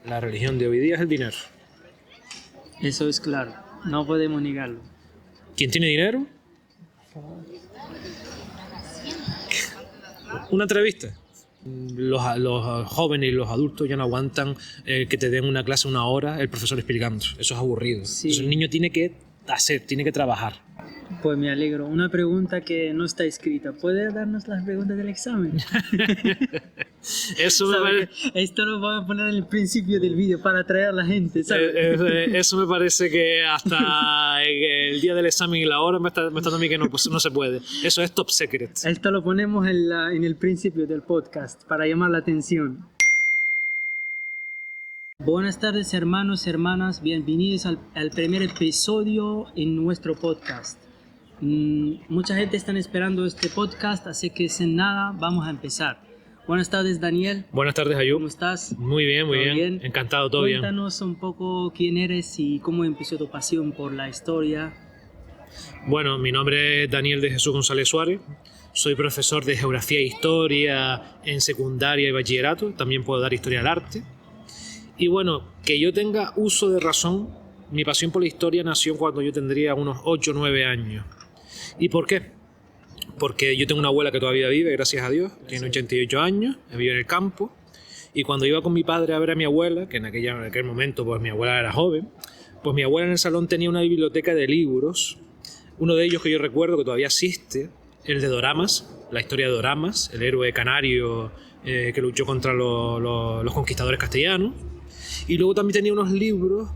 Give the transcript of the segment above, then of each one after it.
La religión de hoy día es el dinero. Eso es claro, no podemos negarlo. ¿Quién tiene dinero? Una entrevista. Los jóvenes y los adultos ya no aguantan que te den una clase 1 hora el profesor explicando. Eso es aburrido. Sí. Entonces el niño tiene que hacer, tiene que trabajar. Pues me alegro. Una pregunta que no está escrita. ¿Puede darnos las preguntas del examen? Eso me parece... Esto lo vamos a poner en el principio del vídeo para atraer a la gente, ¿sabes? Eso me parece que hasta el día del examen y la hora me está dando a mí que no, pues no se puede. Eso es top secret. Esto lo ponemos en el principio del podcast para llamar la atención. Buenas tardes, hermanos, hermanas. Bienvenidos al primer episodio en nuestro podcast. Mucha gente está esperando este podcast, así que sin nada vamos a empezar. Buenas tardes, Daniel. Buenas tardes, Ayub. ¿Cómo estás? Muy bien, muy bien. Encantado, todo bien. Cuéntanos un poco quién eres y cómo empezó tu pasión por la historia. Bueno, mi nombre es Daniel de Jesús González Suárez. Soy profesor de Geografía e Historia en secundaria y bachillerato. También puedo dar Historia del Arte. Y bueno, que yo tenga uso de razón, mi pasión por la historia nació cuando yo tendría unos 8 o 9 años. ¿Y por qué? Porque yo tengo una abuela que todavía vive, gracias a Dios, tiene 88 años, vive en el campo, y cuando iba con mi padre a ver a mi abuela, que en aquel momento pues mi abuela era joven, pues mi abuela en el salón tenía una biblioteca de libros, uno de ellos que yo recuerdo que todavía existe, el de Doramas, la historia de Doramas, el héroe canario que luchó contra los conquistadores castellanos, y luego también tenía unos libros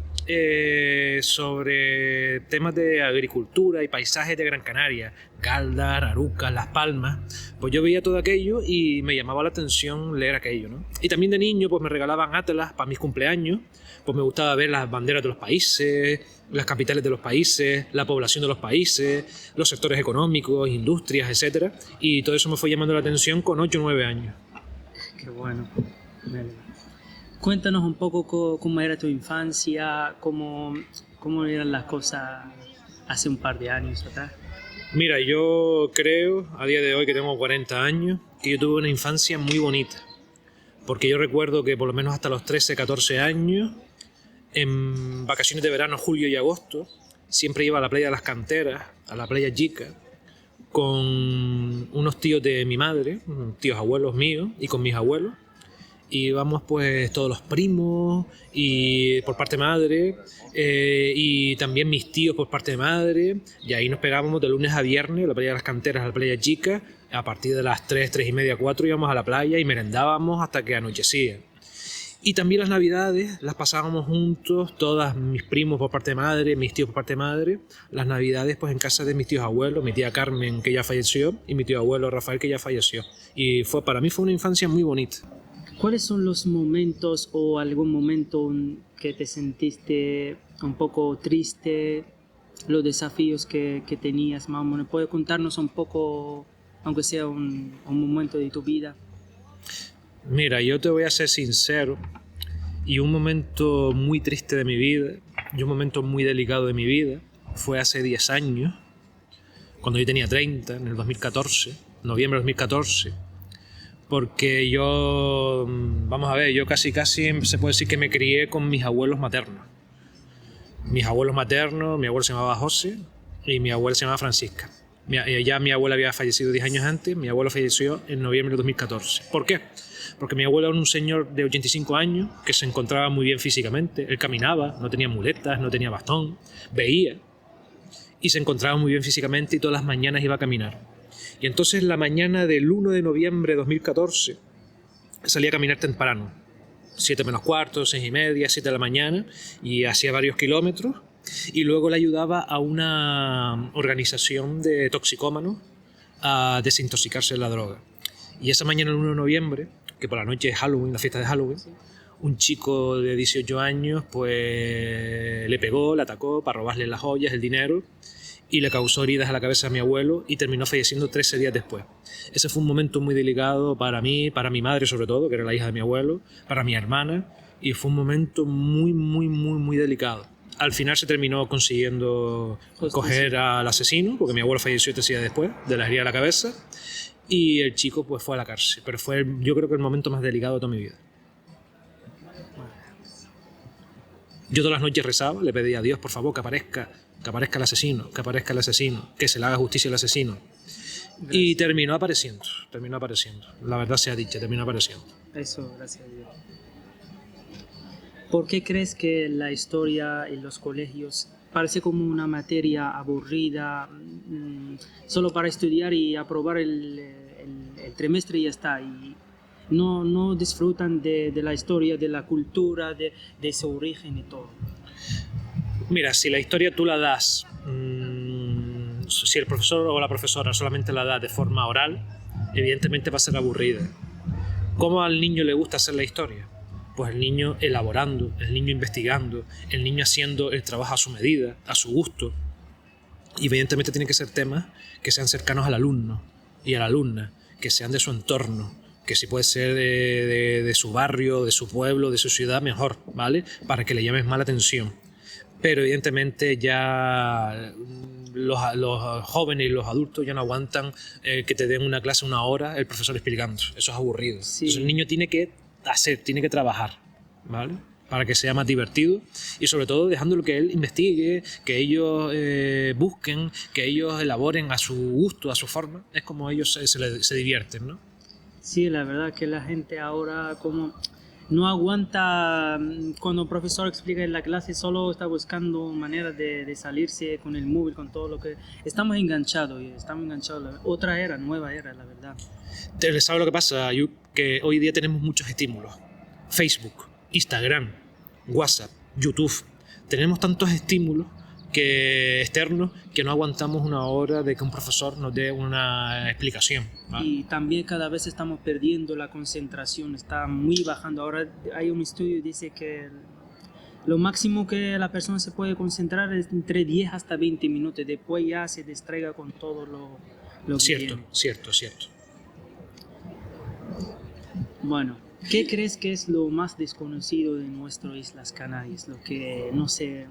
sobre temas de agricultura y paisajes de Gran Canaria, Galdar, Arucas, Las Palmas. Pues yo veía todo aquello y me llamaba la atención leer aquello, ¿no? Y también de niño pues me regalaban atlas para mis cumpleaños, pues me gustaba ver las banderas de los países, las capitales de los países, la población de los países, los sectores económicos, industrias, etcétera. Y todo eso me fue llamando la atención con 8 o 9 años. Qué bueno. Cuéntanos un poco cómo era tu infancia, cómo eran las cosas hace un par de años atrás. Mira, yo creo, a día de hoy que tengo 40 años, que yo tuve una infancia muy bonita. Porque yo recuerdo que por lo menos hasta los 13, 14 años, en vacaciones de verano, julio y agosto, siempre iba a la playa de las Canteras, a la playa Chica, con unos tíos de mi madre, tíos abuelos míos, y con mis abuelos. Y íbamos pues todos los primos y por parte de madre y también mis tíos por parte de madre, y ahí nos pegábamos de lunes a viernes a la playa de las Canteras, a la playa Chica. A partir de las 3, 3 y media, 4 íbamos a la playa y merendábamos hasta que anochecía. Y también las navidades las pasábamos juntos, todas mis primos por parte de madre, mis tíos por parte de madre. Las navidades pues en casa de mis tíos abuelos, mi tía Carmen que ya falleció y mi tío abuelo Rafael que ya falleció. Y para mí fue una infancia muy bonita. ¿Cuáles son los momentos o algún momento que te sentiste un poco triste, los desafíos que tenías, más o menos? ¿Puedes contarnos un poco, aunque sea un momento de tu vida? Mira, yo te voy a ser sincero, y un momento muy triste de mi vida, y un momento muy delicado de mi vida, fue hace 10 años, cuando yo tenía 30, en el 2014, noviembre de 2014, porque yo, vamos a ver, yo casi se puede decir que me crié con mis abuelos maternos. Mis abuelos maternos, mi abuelo se llamaba José y mi abuela se llamaba Francisca. Ya mi abuela había fallecido 10 años antes, mi abuelo falleció en noviembre de 2014. ¿Por qué? Porque mi abuelo era un señor de 85 años que se encontraba muy bien físicamente. Él caminaba, no tenía muletas, no tenía bastón, veía y se encontraba muy bien físicamente y todas las mañanas iba a caminar. Y entonces la mañana del 1 de noviembre de 2014 salía a caminar temprano, 7 menos cuarto, 6 y media, 7 de la mañana, y hacía varios kilómetros, y luego le ayudaba a una organización de toxicómanos a desintoxicarse de la droga. Y esa mañana del 1 de noviembre, que por la noche es Halloween, la fiesta de Halloween, un chico de 18 años pues le pegó, le atacó para robarle las joyas, el dinero, y le causó heridas a la cabeza a mi abuelo y terminó falleciendo 13 días después. Ese fue un momento muy delicado para mí, para mi madre sobre todo, que era la hija de mi abuelo, para mi hermana, y fue un momento muy delicado. Al final se terminó consiguiendo coger al asesino, porque mi abuelo falleció 3 días después de la herida a la cabeza, y el chico pues fue a la cárcel, pero fue yo creo que el momento más delicado de toda mi vida. Yo todas las noches rezaba, le pedía a Dios, por favor, que aparezca el asesino, que aparezca el asesino, que se le haga justicia al asesino. Gracias. Y terminó apareciendo. La verdad sea dicha, terminó apareciendo. Eso, gracias a Dios. ¿Por qué crees que la historia en los colegios parece como una materia aburrida, solo para estudiar y aprobar el trimestre y ya está? Y no disfrutan de la historia, de la cultura, de su origen y todo. Mira, si la historia tú la das, si el profesor o la profesora solamente la da de forma oral, evidentemente va a ser aburrida. ¿Cómo al niño le gusta hacer la historia? Pues el niño elaborando, el niño investigando, el niño haciendo el trabajo a su medida, a su gusto. Y evidentemente tienen que ser temas que sean cercanos al alumno y a la alumna, que sean de su entorno, que si puede ser de su barrio, de su pueblo, de su ciudad, mejor, ¿vale? Para que le llames más la atención. Pero evidentemente ya los jóvenes y los adultos ya no aguantan que te den una clase 1 hora el profesor explicando. Eso es aburrido. Sí. Entonces el niño tiene que tiene que trabajar, ¿vale? Para que sea más divertido y sobre todo dejándolo que él investigue, que ellos busquen, que ellos elaboren a su gusto, a su forma. Es como ellos se divierten, ¿no? Sí, la verdad que la gente ahora como no aguanta cuando el profesor explica en la clase, solo está buscando maneras de salirse con el móvil, con todo lo que... Estamos enganchados. Otra era, nueva era, la verdad. ¿Sabes lo que pasa, Ayub? Que hoy día tenemos muchos estímulos. Facebook, Instagram, WhatsApp, YouTube. Tenemos tantos estímulos externos que no aguantamos 1 hora de que un profesor nos dé una explicación, ¿vale? Y también cada vez estamos perdiendo la concentración, está muy bajando. Ahora hay un estudio que dice que lo máximo que la persona se puede concentrar es entre 10 hasta 20 minutos. Después ya se distraiga con todo lo que tiene. Cierto. Bueno, ¿qué crees que es lo más desconocido de nuestras Islas Canarias? Lo que, no sé,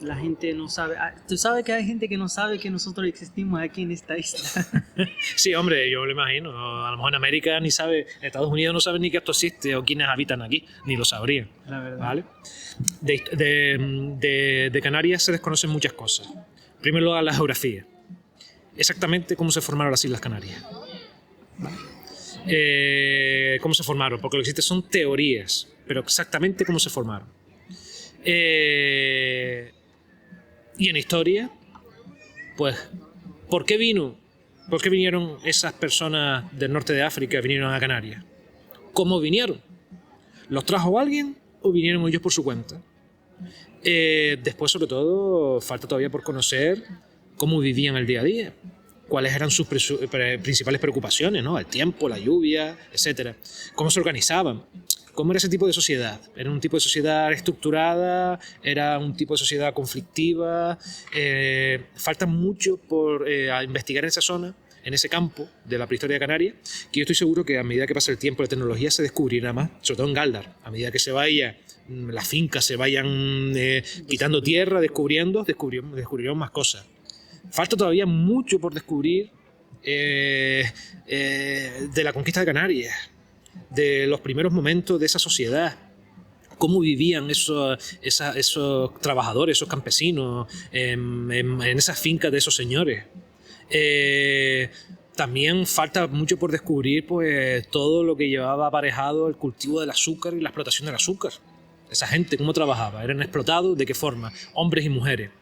la gente no sabe. Tú sabes que hay gente que no sabe que nosotros existimos aquí en esta isla. Sí, hombre, yo me imagino. A lo mejor en América ni sabe, en Estados Unidos no saben ni que esto existe o quiénes habitan aquí, ni lo sabrían. La verdad. ¿Vale? De Canarias se desconocen muchas cosas. En primer lugar, la geografía. Exactamente cómo se formaron las Islas Canarias. ¿Vale? ¿Cómo se formaron? Porque lo que existe son teorías, pero exactamente cómo se formaron. Y en historia, pues, ¿por qué vinieron esas personas del norte de África, vinieron a Canarias? ¿Cómo vinieron? ¿Los trajo alguien o vinieron ellos por su cuenta? Después, sobre todo, falta todavía por conocer cómo vivían el día a día. Cuáles eran sus principales preocupaciones, ¿no? El tiempo, la lluvia, etc. Cómo se organizaban, cómo era ese tipo de sociedad. ¿Era un tipo de sociedad estructurada? ¿Era un tipo de sociedad conflictiva? Falta mucho por investigar en esa zona, en ese campo de la prehistoria de Canarias, que yo estoy seguro que a medida que pasa el tiempo, la tecnología se descubrirá más, sobre todo en Galdar. A medida que se vaya, las fincas se vayan quitando tierra, descubriremos más cosas. Falta todavía mucho por descubrir de la conquista de Canarias, de los primeros momentos de esa sociedad, cómo vivían esos trabajadores, esos campesinos en esas fincas de esos señores. También falta mucho por descubrir, pues, todo lo que llevaba aparejado el cultivo del azúcar y la explotación del azúcar. Esa gente, ¿cómo trabajaba? ¿Eran explotados? ¿De qué forma? Hombres y mujeres.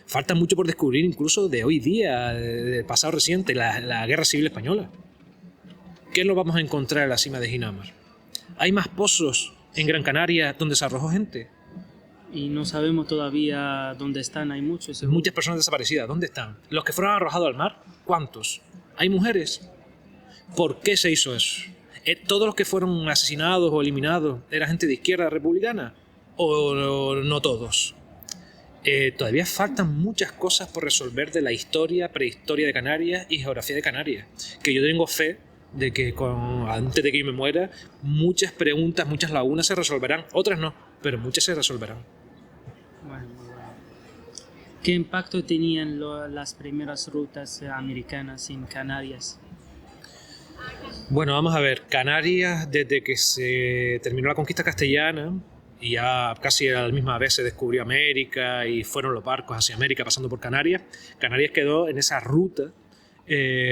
Falta mucho por descubrir incluso de hoy día, del pasado reciente, la Guerra Civil Española. ¿Qué nos vamos a encontrar en la cima de Ginamar? ¿Hay más pozos en Gran Canaria donde se arrojó gente? Y no sabemos todavía dónde están, hay muchos. Seguro. Muchas personas desaparecidas, ¿dónde están? ¿Los que fueron arrojados al mar? ¿Cuántos? ¿Hay mujeres? ¿Por qué se hizo eso? ¿Todos los que fueron asesinados o eliminados era gente de izquierda republicana? ¿O no todos? Todavía faltan muchas cosas por resolver de la prehistoria de Canarias y geografía de Canarias, que yo tengo fe de que antes de que yo me muera, muchas preguntas, muchas lagunas se resolverán, otras no, pero muchas se resolverán. Bueno. ¿Qué impacto tenían las primeras rutas americanas en Canarias? Bueno, vamos a ver, Canarias, desde que se terminó la conquista castellana, y ya casi a la misma vez se descubrió América y fueron los barcos hacia América pasando por Canarias. Canarias quedó en esa ruta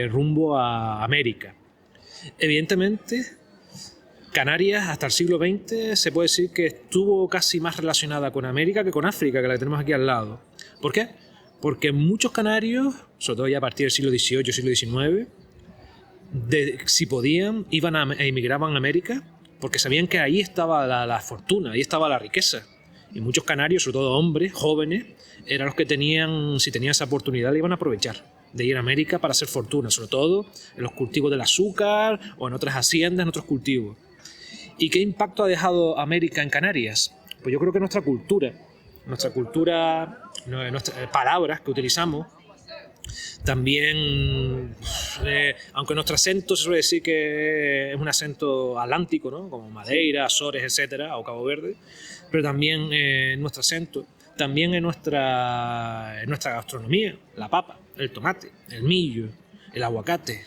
rumbo a América. Evidentemente, Canarias hasta el siglo XX se puede decir que estuvo casi más relacionada con América que con África, que la tenemos aquí al lado. ¿Por qué? Porque muchos canarios, sobre todo ya a partir del siglo XVIII, siglo XIX, si podían, emigraban a América porque sabían que ahí estaba la fortuna, ahí estaba la riqueza. Y muchos canarios, sobre todo hombres, jóvenes, eran los que tenían, si tenían esa oportunidad, la iban a aprovechar de ir a América para hacer fortuna, sobre todo en los cultivos del azúcar o en otras haciendas, en otros cultivos. ¿Y qué impacto ha dejado América en Canarias? Pues yo creo que nuestras palabras que utilizamos, también, aunque nuestro acento se suele decir que es un acento atlántico, ¿no? Como Madeira, Azores, etcétera, o Cabo Verde, pero también nuestro acento, también en nuestra gastronomía, la papa, el tomate, el millo, el aguacate,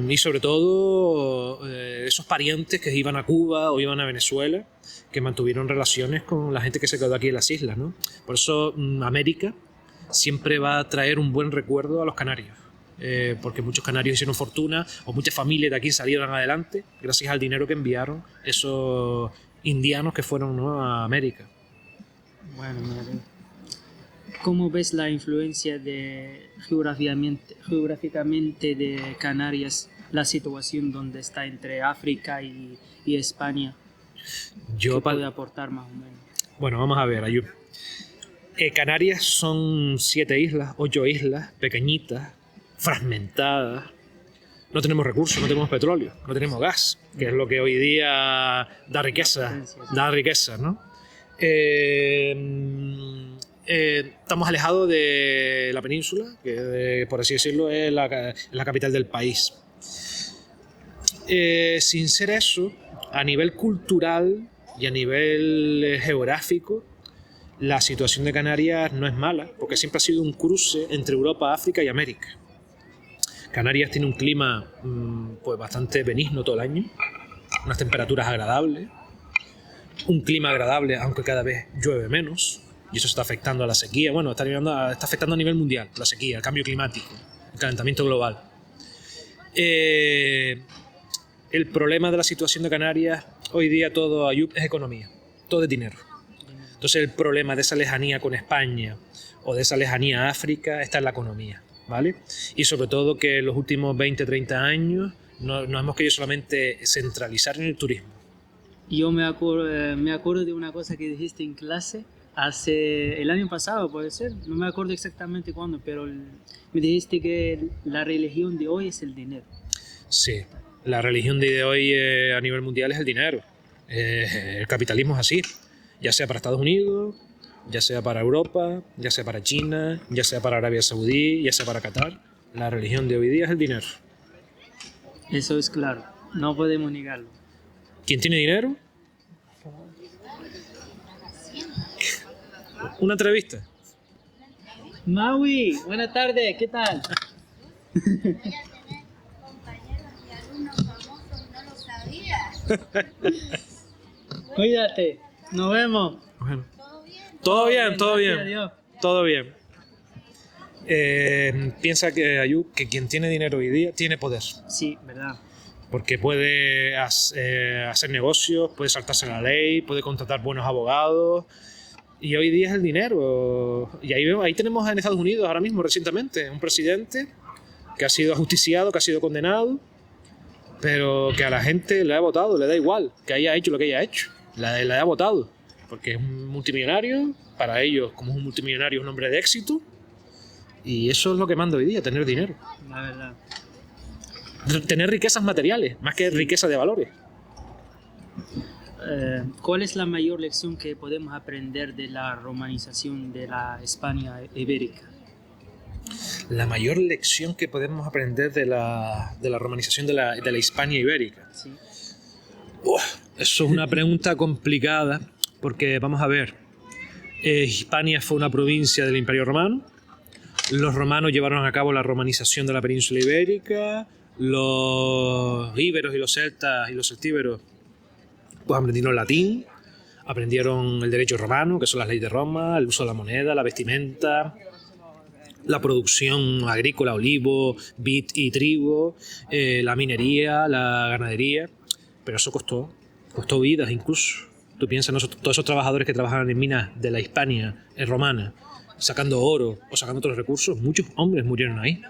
y sobre todo esos parientes que iban a Cuba o iban a Venezuela, que mantuvieron relaciones con la gente que se quedó aquí en las islas, ¿no? Por eso América siempre va a traer un buen recuerdo a los canarios, porque muchos canarios hicieron fortuna o muchas familias de aquí salieron adelante gracias al dinero que enviaron esos indianos que fueron, ¿no?, a América. Bueno, ¿cómo ves la influencia geográficamente de Canarias, la situación donde está entre África y España? ¿Qué puede aportar más o menos? Bueno, vamos a ver, Ayub. Canarias son 7 islas, 8 islas, pequeñitas, fragmentadas. No tenemos recursos, no tenemos petróleo, no tenemos gas, que es lo que hoy día da riqueza, ¿no? Estamos alejados de la península, que por así decirlo es la capital del país. Sin ser eso, a nivel cultural y a nivel geográfico, la situación de Canarias no es mala, porque siempre ha sido un cruce entre Europa, África y América. Canarias tiene un clima pues bastante benigno todo el año, unas temperaturas agradables, un clima agradable aunque cada vez llueve menos, y eso está afectando a la sequía. Bueno, está afectando a nivel mundial la sequía, el cambio climático, el calentamiento global. El problema de la situación de Canarias hoy día todo, Ayub, es economía, todo es dinero. Entonces el problema de esa lejanía con España o de esa lejanía a África está en la economía, ¿vale? Y sobre todo que en los últimos 20, 30 años nos hemos querido solamente centralizar en el turismo. Yo me acuerdo de una cosa que dijiste en clase hace el año pasado, puede ser, no me acuerdo exactamente cuándo, pero me dijiste que la religión de hoy es el dinero. Sí, la religión de hoy a nivel mundial es el dinero. El capitalismo es así, ya sea para Estados Unidos, ya sea para Europa, ya sea para China, ya sea para Arabia Saudí, ya sea para Qatar. La religión de hoy día es el dinero. Eso es claro, no podemos negarlo. ¿Quién tiene dinero? Una entrevista. Maui, buenas tardes, ¿qué tal? Cuídate, nos vemos. Bueno. Todo bien. Todo bien. Piensa que Ayub, que quien tiene dinero hoy día tiene poder. Sí, verdad. Porque puede hacer negocios, puede saltarse la ley, puede contratar buenos abogados. Y hoy día es el dinero. Y ahí tenemos en Estados Unidos ahora mismo, recientemente, un presidente que ha sido ajusticiado, que ha sido condenado, pero que a la gente le ha votado, le da igual que haya hecho lo que haya hecho. Le ha votado, porque es un multimillonario, para ellos, como es un multimillonario, es un hombre de éxito, y eso es lo que manda hoy día, tener dinero. La verdad. Tener riquezas materiales, más que riqueza de valores. ¿Cuál es la mayor lección que podemos aprender de la romanización de la España ibérica? La mayor lección que podemos aprender de la romanización de la Hispania ibérica. Sí. Eso es una pregunta complicada, porque vamos a ver, Hispania fue una provincia del Imperio Romano, los romanos llevaron a cabo la romanización de la península ibérica, los íberos y los celtas y los celtíberos Pues aprendieron latín, aprendieron el derecho romano, que son las leyes de Roma, el uso de la moneda, la vestimenta, la producción agrícola, olivo, vid y trigo, la minería, la ganadería, pero eso costó vidas incluso. Tú piensas, todos esos trabajadores que trabajaban en minas de la Hispania romana, sacando oro o sacando otros recursos, muchos hombres murieron ahí.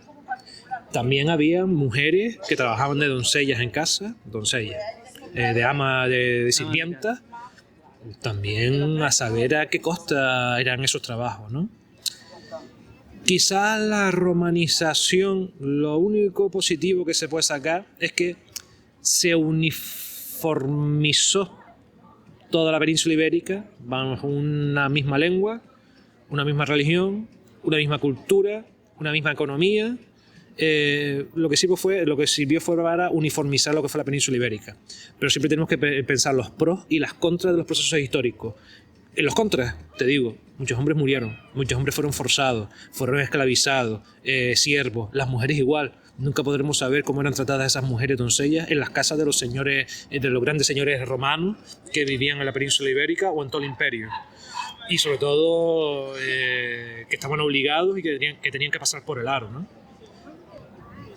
También había mujeres que trabajaban de doncellas en casa, de ama de sirvientas. También a saber a qué costa eran esos trabajos, ¿no? Quizás la romanización, lo único positivo que se puede sacar es que se uniformizó toda la península ibérica bajo una misma lengua, una misma religión, una misma cultura, una misma economía. Lo que sirvió fue para uniformizar lo que fue la península ibérica. Pero siempre tenemos que pensar los pros y las contras de los procesos históricos. En los contras, te digo, muchos hombres murieron, muchos hombres fueron forzados, fueron esclavizados, siervos, las mujeres igual. Nunca podremos saber cómo eran tratadas esas mujeres doncellas en las casas de los señores, de los grandes señores romanos que vivían en la península ibérica o en todo el imperio. Y sobre todo que estaban obligados y que tenían que pasar por el aro, ¿no?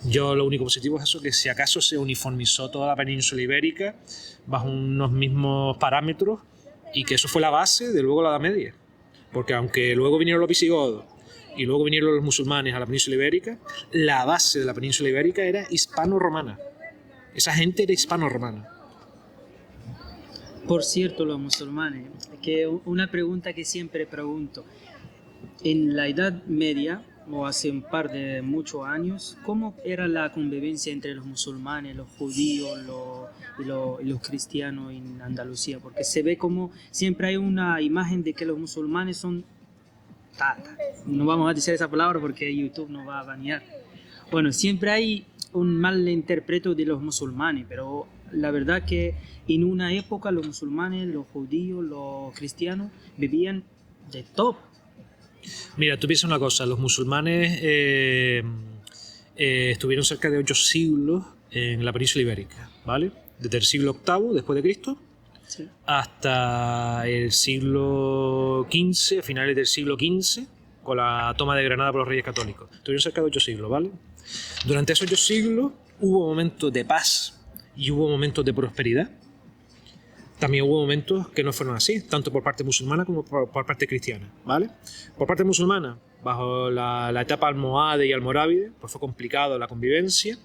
Yo lo único positivo es eso, que si acaso se uniformizó toda la península ibérica bajo unos mismos parámetros y que eso fue la base de luego la Edad Media. Porque aunque luego vinieron los visigodos y luego vinieron los musulmanes a la península ibérica, la base de la península ibérica era hispano-romana. Esa gente era hispano-romana. Por cierto, los musulmanes, que una pregunta que siempre pregunto, en la Edad Media, o hace un par de muchos años, ¿cómo era la convivencia entre los musulmanes, los judíos y los cristianos en Andalucía? Porque se ve como siempre hay una imagen de que los musulmanes son tata. No vamos a decir esa palabra porque YouTube nos va a banear. Bueno, siempre hay un mal interpreto de los musulmanes, pero la verdad que en una época los musulmanes, los judíos, los cristianos vivían de top. Mira, tú piensas una cosa, los musulmanes estuvieron cerca de 8 siglos en la península ibérica, ¿vale? Desde el siglo VIII después de Cristo, sí, hasta el siglo XV, finales del siglo XV, con la toma de Granada por los Reyes Católicos. Estuvieron cerca de 8 siglos, ¿vale? Durante esos 8 siglos hubo momentos de paz y hubo momentos de prosperidad. También hubo momentos que no fueron así, tanto por parte musulmana como por parte cristiana, ¿vale? Por parte musulmana, bajo la etapa almohade y almorávide, pues fue complicado la convivencia.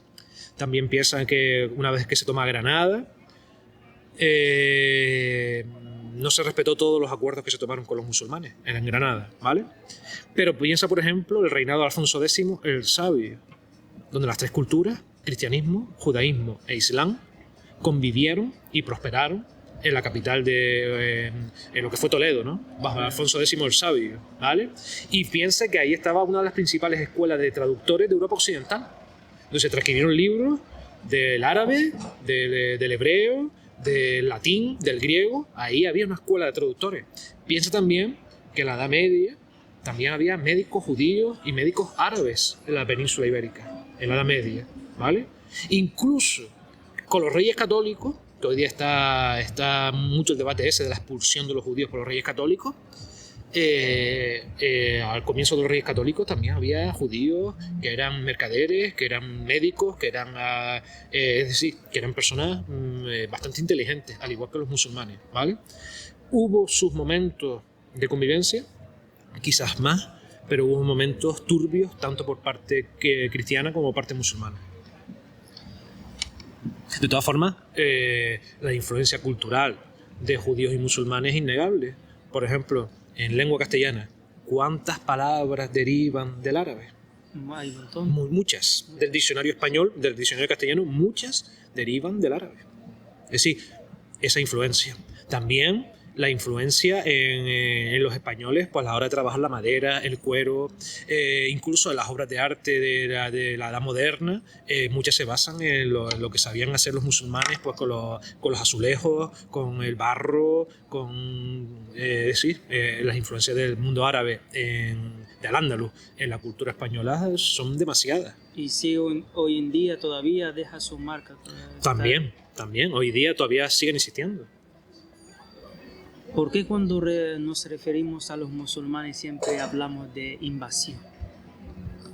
También piensan que una vez que se toma Granada, no se respetó todos los acuerdos que se tomaron con los musulmanes en Granada, ¿vale? Pero piensa, por ejemplo, el reinado de Alfonso X el Sabio, donde las tres culturas, cristianismo, judaísmo e islam, convivieron y prosperaron en la capital en lo que fue Toledo, ¿no? Bajo Alfonso X el Sabio, ¿vale? Y piensa que ahí estaba una de las principales escuelas de traductores de Europa Occidental, donde se transcribieron libros del árabe, del hebreo, del latín, del griego. Ahí había una escuela de traductores. Piensa también que en la Edad Media también había médicos judíos y médicos árabes en la península ibérica, en la Edad Media, ¿vale? Incluso con los reyes católicos, que hoy día está mucho el debate ese de la expulsión de los judíos por los reyes católicos. Al comienzo de los reyes católicos también había judíos que eran mercaderes, que eran médicos, que eran es decir, que eran personas bastante inteligentes, al igual que los musulmanes, ¿vale? Hubo sus momentos de convivencia, quizás más, pero hubo momentos turbios tanto por parte cristiana como por parte musulmana. De todas formas, la influencia cultural de judíos y musulmanes es innegable. Por ejemplo, en lengua castellana, ¿cuántas palabras derivan del árabe? Hay un montón. Muchas. Del diccionario español, del diccionario castellano, muchas derivan del árabe. Es decir, esa influencia. También la influencia en los españoles, pues a la hora de trabajar la madera, el cuero, incluso en las obras de arte de la edad moderna, muchas se basan en lo que sabían hacer los musulmanes, pues con los azulejos, con el barro, con las influencias del mundo árabe de Al-Ándalus en la cultura española son demasiadas. Y sí, hoy en día todavía deja su marca. También, hoy día todavía siguen existiendo. ¿Por qué cuando nos referimos a los musulmanes siempre hablamos de invasión?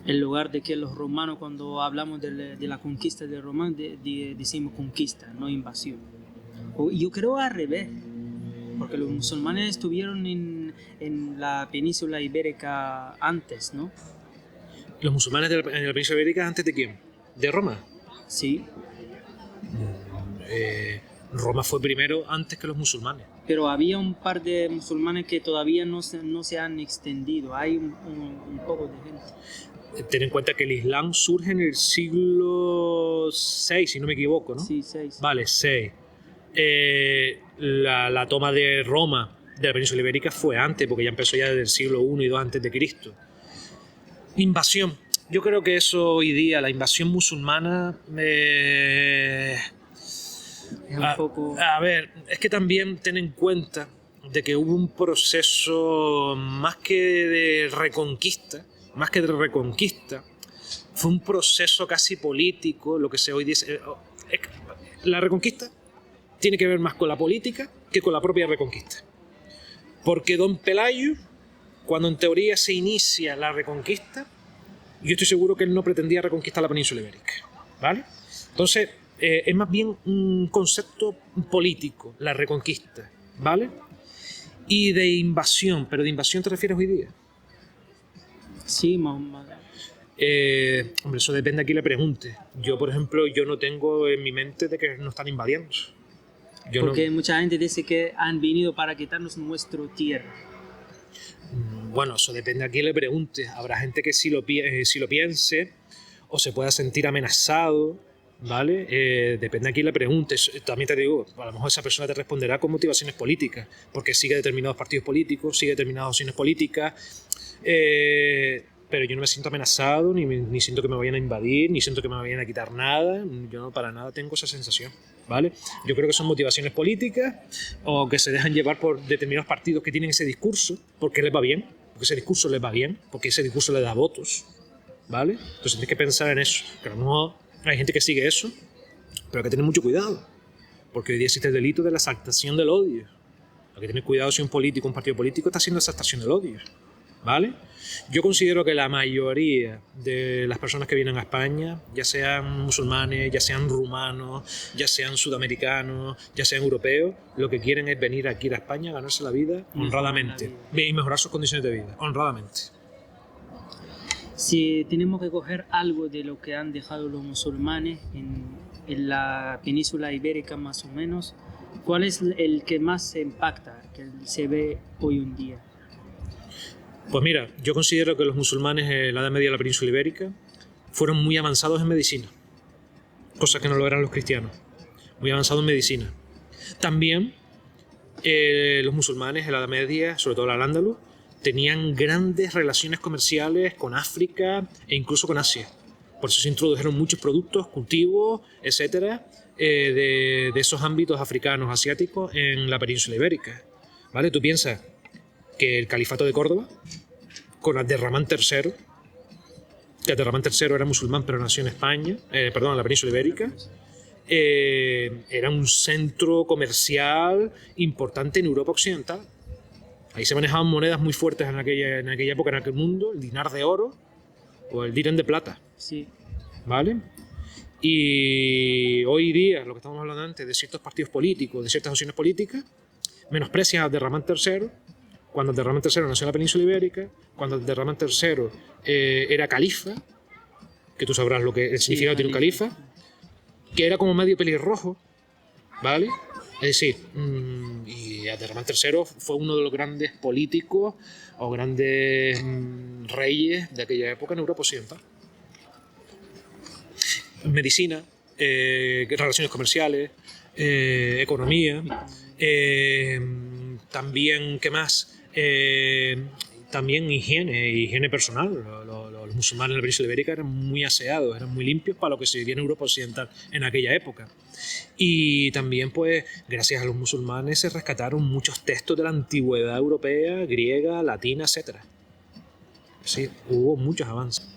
En lugar de que los romanos, cuando hablamos de la conquista de Roma, decimos conquista, no invasión. Yo creo al revés, porque los musulmanes estuvieron en la península ibérica antes, ¿no? ¿Los musulmanes en la península ibérica antes de quién? ¿De Roma? Sí. Roma fue primero antes que los musulmanes. Pero había un par de musulmanes que todavía no se han extendido. Hay un poco de gente. Ten en cuenta que el Islam surge en el siglo VI, si no me equivoco, ¿no? Sí, 6. Vale, 6. La toma de Roma, de la península ibérica, fue antes, porque ya empezó ya desde el siglo I y II antes de Cristo. Invasión. Yo creo que eso hoy día, la invasión musulmana... Es un poco... A ver, es que también ten en cuenta de que hubo un proceso más que de reconquista, fue un proceso casi político, lo que se hoy dice. La reconquista tiene que ver más con la política que con la propia reconquista. Porque Don Pelayo, cuando en teoría se inicia la reconquista, yo estoy seguro que él no pretendía reconquistar la península ibérica, ¿vale? Entonces, es más bien un concepto político, la reconquista, ¿vale? Y de invasión, pero ¿de invasión te refieres hoy día? Sí, más. Hombre, eso depende a quién le pregunte. Yo, por ejemplo, yo no tengo en mi mente de que nos están invadiendo. Porque mucha gente dice que han venido para quitarnos nuestra tierra. Bueno, eso depende a quién le pregunte. Habrá gente que sí lo piense o se pueda sentir amenazado, ¿vale? Depende a quién le pregunte. También te digo, a lo mejor esa persona te responderá con motivaciones políticas, porque sigue determinados partidos políticos, sigue determinadas opciones políticas. Pero yo no me siento amenazado, ni siento que me vayan a invadir, ni siento que me vayan a quitar nada. Yo no, para nada tengo esa sensación, ¿vale? Yo creo que son motivaciones políticas o que se dejan llevar por determinados partidos que tienen ese discurso porque les va bien, porque ese discurso les va bien, porque ese discurso les da votos, ¿vale? Entonces tienes que pensar en eso, que a lo mejor hay gente que sigue eso, pero hay que tener mucho cuidado, porque hoy día existe el delito de la exaltación del odio. Hay que tener cuidado si un político, un partido político está haciendo exaltación del odio, ¿vale? Yo considero que la mayoría de las personas que vienen a España, ya sean musulmanes, ya sean rumanos, ya sean sudamericanos, ya sean europeos, lo que quieren es venir aquí a España a ganarse la vida honradamente y mejorar sus condiciones de vida, honradamente. Si tenemos que coger algo de lo que han dejado los musulmanes en la península ibérica más o menos, ¿cuál es el que más se impacta, que se ve hoy en día? Pues mira, yo considero que los musulmanes en la Edad Media de la península ibérica fueron muy avanzados en medicina, cosa que no lo eran los cristianos, muy avanzados en medicina. También los musulmanes en la Edad Media, sobre todo el Al-Ándalus, tenían grandes relaciones comerciales con África e incluso con Asia. Por eso se introdujeron muchos productos, cultivos, etcétera, de esos ámbitos africanos, asiáticos en la península ibérica, ¿vale? Tú piensas que el califato de Córdoba, con Abderramán III, que Abderramán III era musulmán pero nació en España, en la península ibérica, era un centro comercial importante en Europa occidental. Ahí se manejaban monedas muy fuertes en aquella época, en aquel mundo, el dinar de oro o el dirham de plata. Sí. ¿Vale? Y hoy día, lo que estamos hablando antes, de ciertos partidos políticos, de ciertas opciones políticas, menosprecian a Abderramán III, cuando Abderramán III nació en la península ibérica, cuando Abderramán III era califa, que tú sabrás lo que el significado tiene un califa, que era como medio pelirrojo, ¿vale? Es decir, y Abderramán III fue uno de los grandes políticos o grandes reyes de aquella época en Europa occidental. Medicina, relaciones comerciales, economía, también, ¿qué más? También higiene personal. Los musulmanes en la península ibérica eran muy aseados, eran muy limpios para lo que se vivía en Europa occidental en aquella época. Y también, pues, gracias a los musulmanes se rescataron muchos textos de la antigüedad europea, griega, latina, etc. Sí, hubo muchos avances.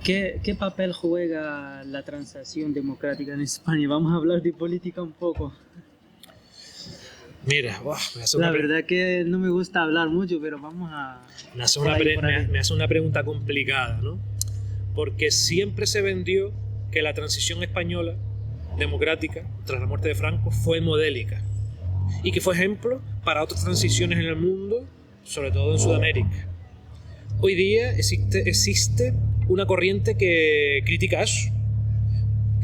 ¿Qué papel juega la transición democrática en España? Vamos a hablar de política un poco. Mira, La verdad que no me gusta hablar mucho, pero vamos a... me hace una pregunta complicada, ¿no? Porque siempre se vendió que la transición española democrática tras la muerte de Franco fue modélica y que fue ejemplo para otras transiciones en el mundo, sobre todo en Sudamérica. Hoy día existe una corriente que critica eso,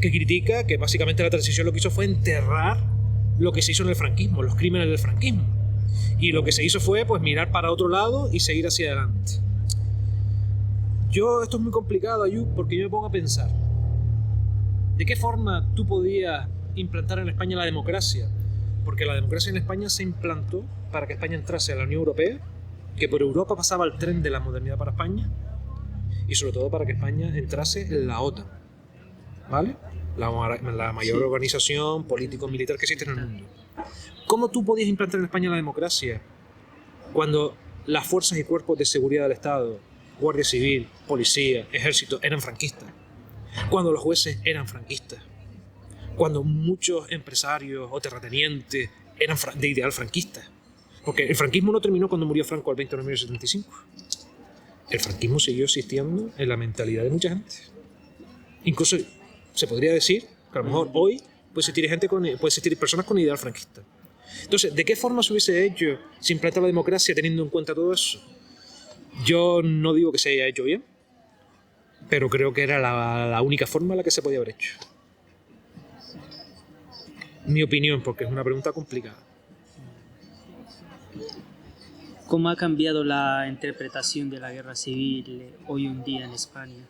que critica que básicamente la transición lo que hizo fue enterrar lo que se hizo en el franquismo, los crímenes del franquismo, y lo que se hizo fue pues mirar para otro lado y seguir hacia adelante. Esto es muy complicado, Ayub, porque yo me pongo a pensar ¿de qué forma tú podías implantar en España la democracia? Porque la democracia en España se implantó para que España entrase a la Unión Europea, que por Europa pasaba el tren de la modernidad para España, y sobre todo para que España entrase en la OTAN, ¿vale? La mayor organización político-militar que existe en el mundo. ¿Cómo tú podías implantar en España la democracia cuando las fuerzas y cuerpos de seguridad del Estado, Guardia Civil, Policía, Ejército, eran franquistas? Cuando los jueces eran franquistas, cuando muchos empresarios o terratenientes eran de ideal franquista. Porque el franquismo no terminó cuando murió Franco el 20 de noviembre de 75. El franquismo siguió existiendo en la mentalidad de mucha gente. Incluso se podría decir que a lo mejor hoy puede existir personas con ideal franquista. Entonces, ¿de qué forma se hubiese hecho sin implantar la democracia teniendo en cuenta todo eso? Yo no digo que se haya hecho bien, pero creo que era la única forma en la que se podía haber hecho. Mi opinión, porque es una pregunta complicada. ¿Cómo ha cambiado la interpretación de la guerra civil hoy en día en España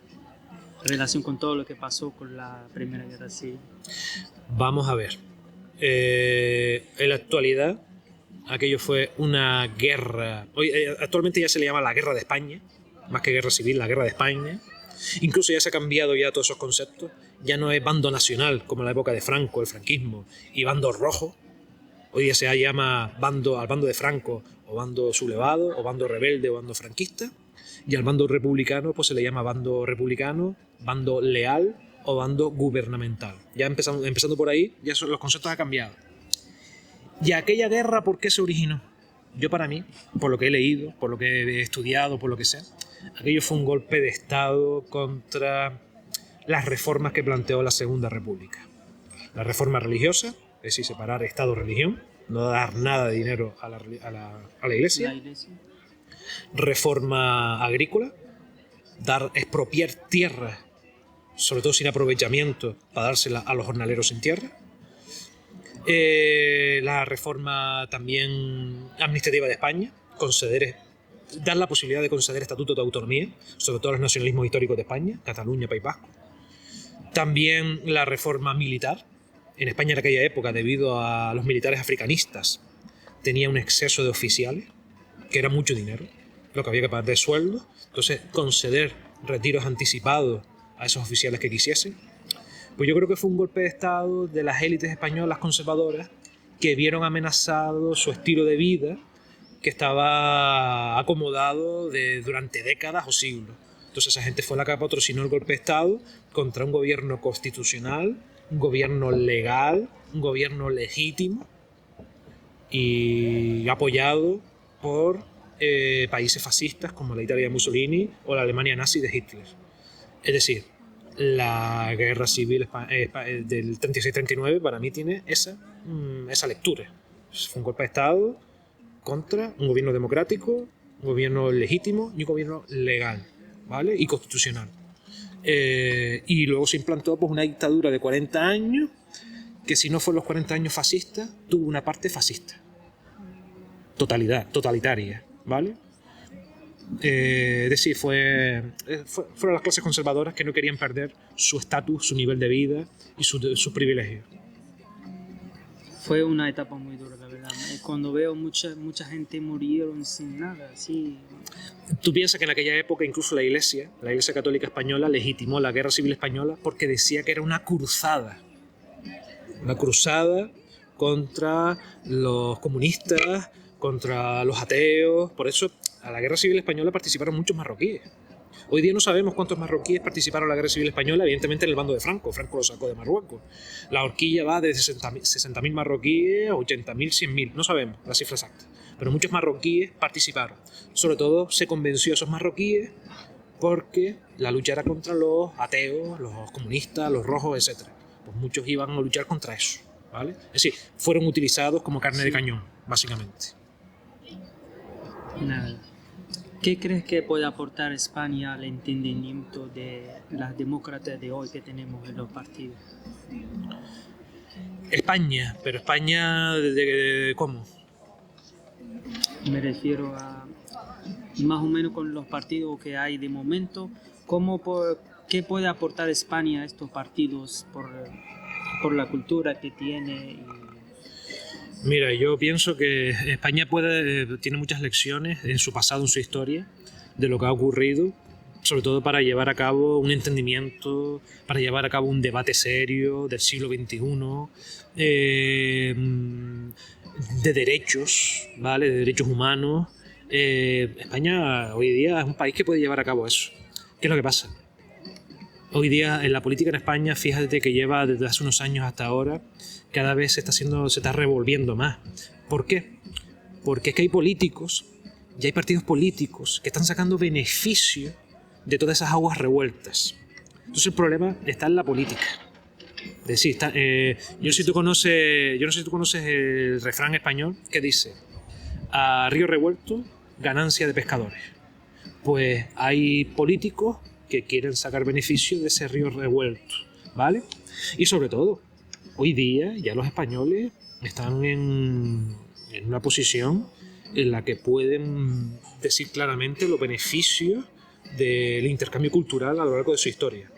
en relación con todo lo que pasó con la Primera Guerra Civil? Vamos a ver. En la actualidad, aquello fue una guerra. Actualmente ya se le llama la Guerra de España, más que guerra civil, la Guerra de España. Incluso ya se ha cambiado ya todos esos conceptos. Ya no es bando nacional como en la época de Franco, el franquismo, y bando rojo. Hoy día se llama al bando de Franco o bando sublevado, o bando rebelde o bando franquista. Y al bando republicano pues se le llama bando republicano, bando leal o bando gubernamental. Ya empezando por ahí, ya los conceptos han cambiado. ¿Y aquella guerra por qué se originó? Yo, para mí, por lo que he leído, por lo que he estudiado, por lo que sé, aquello fue un golpe de Estado contra las reformas que planteó la Segunda República. La reforma religiosa, es decir, separar Estado-religión, no dar nada de dinero a la Iglesia. Reforma agrícola, expropiar tierras, sobre todo sin aprovechamiento, para dársela a los jornaleros sin tierra. La reforma también administrativa de España, dar la posibilidad de conceder estatutos de autonomía, sobre todo a los nacionalismos históricos de España, Cataluña, País Vasco. También la reforma militar. En España en aquella época, debido a los militares africanistas, tenía un exceso de oficiales, que era mucho dinero, lo que había que pagar de sueldo. Entonces, conceder retiros anticipados a esos oficiales que quisiesen. Pues yo creo que fue un golpe de Estado de las élites españolas conservadoras que vieron amenazado su estilo de vida, que estaba acomodado durante décadas o siglos. Entonces esa gente fue la que patrocinó el golpe de Estado contra un gobierno constitucional, un gobierno legal, un gobierno legítimo y apoyado por países fascistas como la Italia de Mussolini o la Alemania nazi de Hitler. Es decir, la guerra civil del 36-39 para mí tiene esa lectura. Fue un golpe de Estado contra un gobierno democrático, un gobierno legítimo y un gobierno legal, ¿vale? Y constitucional. Y luego se implantó pues, una dictadura de 40 años que, si no fue los 40 años fascistas, tuvo una parte fascista, totalitaria, ¿vale? Es decir, fueron las clases conservadoras que no querían perder su estatus, su nivel de vida y sus privilegios. Fue una etapa muy dura, la verdad. Cuando veo mucha gente murieron sin nada, así. Tú piensas que en aquella época incluso la Iglesia Católica Española legitimó la Guerra Civil Española porque decía que era una cruzada contra los comunistas, contra los ateos. Por eso a la Guerra Civil Española participaron muchos marroquíes, Hoy día no sabemos cuántos marroquíes participaron en la Guerra Civil Española, evidentemente en el bando de Franco. Franco lo sacó de Marruecos. La horquilla va de 60.000 marroquíes a 80.000, 100.000, no sabemos la cifra exacta. Pero muchos marroquíes participaron. Sobre todo se convenció a esos marroquíes porque la lucha era contra los ateos, los comunistas, los rojos, etc. Pues muchos iban a luchar contra eso, ¿vale? Es decir, fueron utilizados como carne de cañón, básicamente. Nada. ¿Qué crees que puede aportar España al entendimiento de las demócratas de hoy que tenemos en los partidos? España, pero España, ¿cómo? Me refiero a más o menos con los partidos que hay de momento. ¿Qué puede aportar España a estos partidos por la cultura que tiene? Mira, yo pienso que España tiene muchas lecciones en su pasado, en su historia, de lo que ha ocurrido, sobre todo para llevar a cabo un entendimiento, para llevar a cabo un debate serio del siglo XXI, de derechos, ¿vale? De derechos humanos. España hoy día es un país que puede llevar a cabo eso. ¿Qué es lo que pasa? Hoy día en la política en España, fíjate que lleva desde hace unos años hasta ahora, cada vez se está revolviendo más. ¿Por qué? Porque es que hay políticos y hay partidos políticos que están sacando beneficio de todas esas aguas revueltas. Entonces el problema está en la política. Es decir, yo no sé si tú conoces el refrán español que dice: a río revuelto, ganancia de pescadores. Pues hay políticos que quieren sacar beneficio de ese río revuelto, ¿vale? Y sobre todo, hoy día ya los españoles están en una posición en la que pueden decir claramente los beneficios del intercambio cultural a lo largo de su historia.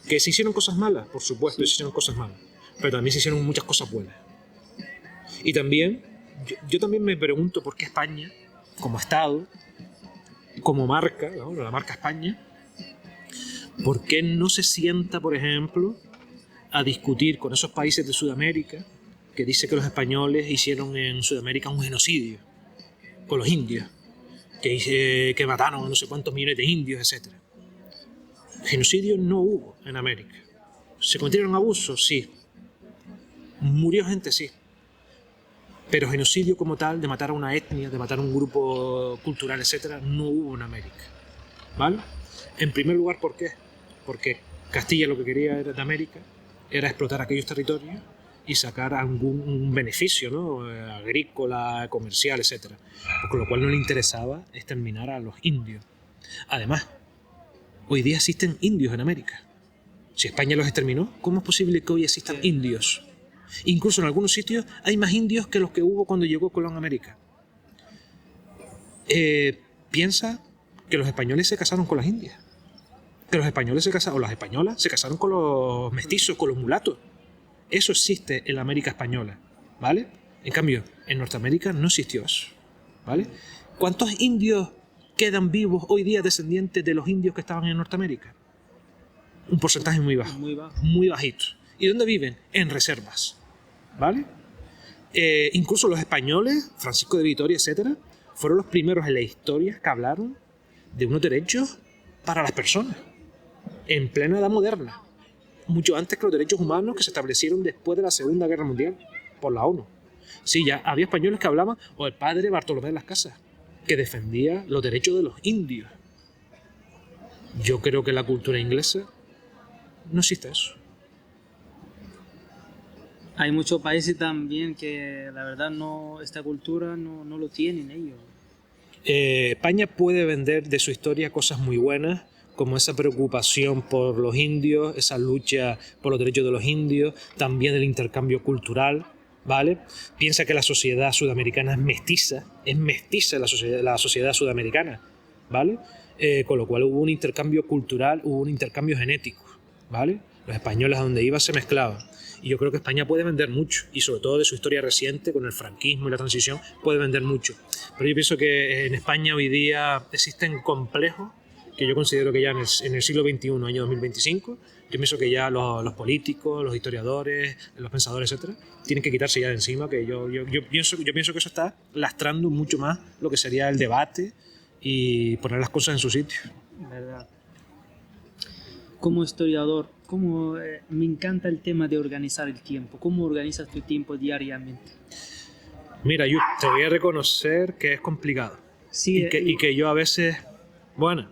¿Que se hicieron cosas malas? Por supuesto, se hicieron cosas malas, pero también se hicieron muchas cosas buenas. Y también, yo también me pregunto por qué España, como Estado, como marca, ¿no? La marca España, ¿por qué no se sienta, por ejemplo, a discutir con esos países de Sudamérica que dice que los españoles hicieron en Sudamérica un genocidio con los indios, que mataron a no sé cuántos millones de indios, etc.? Genocidio no hubo en América. ¿Se cometieron abusos? Sí. ¿Murió gente? Sí. Pero genocidio como tal, de matar a una etnia, de matar a un grupo cultural, etc., no hubo en América, ¿vale? En primer lugar, ¿por qué? Porque Castilla lo que quería de América era explotar aquellos territorios y sacar algún beneficio, ¿no? Agrícola, comercial, etc. Con lo cual no le interesaba exterminar a los indios. Además, hoy día existen indios en América. Si España los exterminó, ¿cómo es posible que hoy existan indios? Incluso en algunos sitios hay más indios que los que hubo cuando llegó Colón a América. Piensa que los españoles se casaron con las indias. Que los españoles o las españolas se casaron con los mestizos, con los mulatos. Eso existe en la América española, ¿vale? En cambio, en Norteamérica no existió eso, ¿vale? ¿Cuántos indios quedan vivos hoy día descendientes de los indios que estaban en Norteamérica? Un porcentaje muy bajo, muy bajito. ¿Y dónde viven? En reservas, ¿vale? Incluso los españoles, Francisco de Vitoria, etcétera, fueron los primeros en la historia que hablaron de unos derechos para las personas, en plena edad moderna, mucho antes que los derechos humanos que se establecieron después de la Segunda Guerra Mundial por la ONU. Sí, ya había españoles que hablaban, o el padre Bartolomé de las Casas, que defendía los derechos de los indios. Yo creo que en la cultura inglesa no existe eso. Hay muchos países también que la verdad esta cultura no lo tienen ellos. España puede vender de su historia cosas muy buenas, como esa preocupación por los indios, esa lucha por los derechos de los indios, también el intercambio cultural, ¿vale? Piensa que la sociedad sudamericana es mestiza la sociedad sudamericana, ¿vale? Con lo cual hubo un intercambio cultural, hubo un intercambio genético, ¿vale? Los españoles a donde iban se mezclaban. Y yo creo que España puede vender mucho, y sobre todo de su historia reciente, con el franquismo y la transición, puede vender mucho. Pero yo pienso que en España hoy día existen complejos que yo considero que ya en el siglo XXI, año 2025, yo pienso que ya los políticos, los historiadores, los pensadores, etcétera, tienen que quitarse ya de encima, que yo pienso que eso está lastrando mucho más lo que sería el debate y poner las cosas en su sitio. ¿verdad? Como historiador, me encanta el tema de organizar el tiempo. ¿Cómo organizas tu tiempo diariamente? Mira, yo te voy a reconocer que es complicado. Sí, Y que yo a veces, bueno,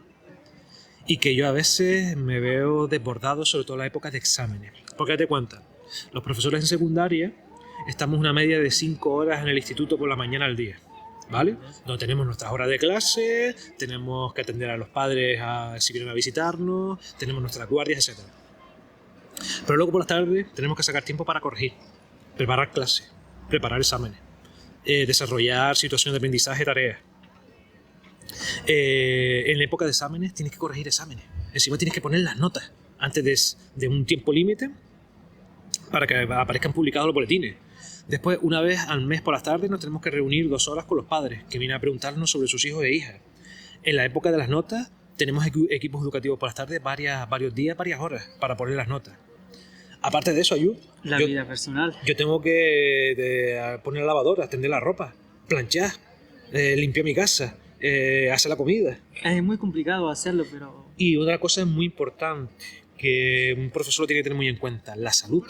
y que yo a veces me veo desbordado, sobre todo en la época de exámenes. Porque date cuenta, los profesores en secundaria estamos una media de 5 horas en el instituto por la mañana al día, ¿vale? Donde tenemos nuestras horas de clase, tenemos que atender a los padres si vienen a visitarnos, tenemos nuestras guardias, etc. Pero luego por las tardes tenemos que sacar tiempo para corregir, preparar clases, preparar exámenes, desarrollar situaciones de aprendizaje, tareas. En la época de exámenes tienes que corregir exámenes. Encima tienes que poner las notas antes de un tiempo límite para que aparezcan publicados los boletines. Después, una vez al mes por las tardes, nos tenemos que reunir 2 horas con los padres que vienen a preguntarnos sobre sus hijos e hijas. En la época de las notas tenemos equipos educativos por las tardes varios días, varias horas para poner las notas. Aparte de eso, vida personal. Yo tengo que poner la lavadora, tender la ropa, planchar, limpiar mi casa, hacer la comida. Es muy complicado hacerlo, pero... Y otra cosa muy importante que un profesor tiene que tener muy en cuenta, la salud.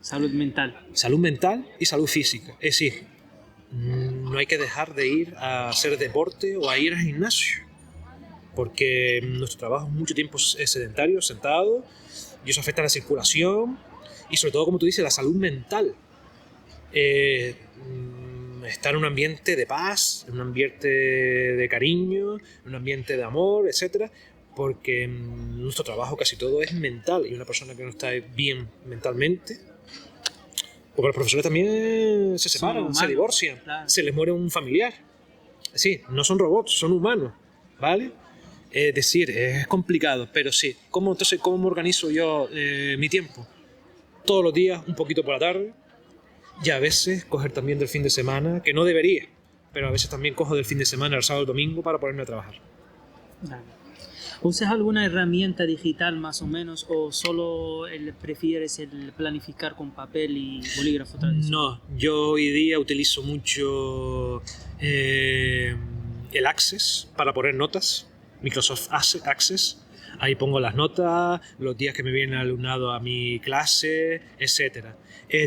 Salud mental. Salud mental y salud física. Es decir, no hay que dejar de ir a hacer deporte o a ir al gimnasio, porque nuestro trabajo es mucho tiempo sedentario, sentado, y eso afecta a la circulación y sobre todo, como tú dices, la salud mental. Estar en un ambiente de paz, en un ambiente de cariño, en un ambiente de amor, etc. Porque nuestro trabajo casi todo es mental, y una persona que no está bien mentalmente, porque los profesores también se separan, se divorcian, claro, se les muere un familiar. Sí, no son robots, son humanos, ¿vale? Es decir, es complicado, pero sí. Entonces, ¿cómo me organizo yo mi tiempo? Todos los días, un poquito por la tarde, y a veces coger también del fin de semana, que no debería, pero a veces también cojo del fin de semana, el sábado y el domingo, para ponerme a trabajar. ¿Usas alguna herramienta digital más o menos, o solo prefieres el planificar con papel y bolígrafo tradicional? No, yo hoy día utilizo mucho el Access para poner notas, Microsoft Access. Ahí pongo las notas, los días que me viene el alumnado a mi clase, etc.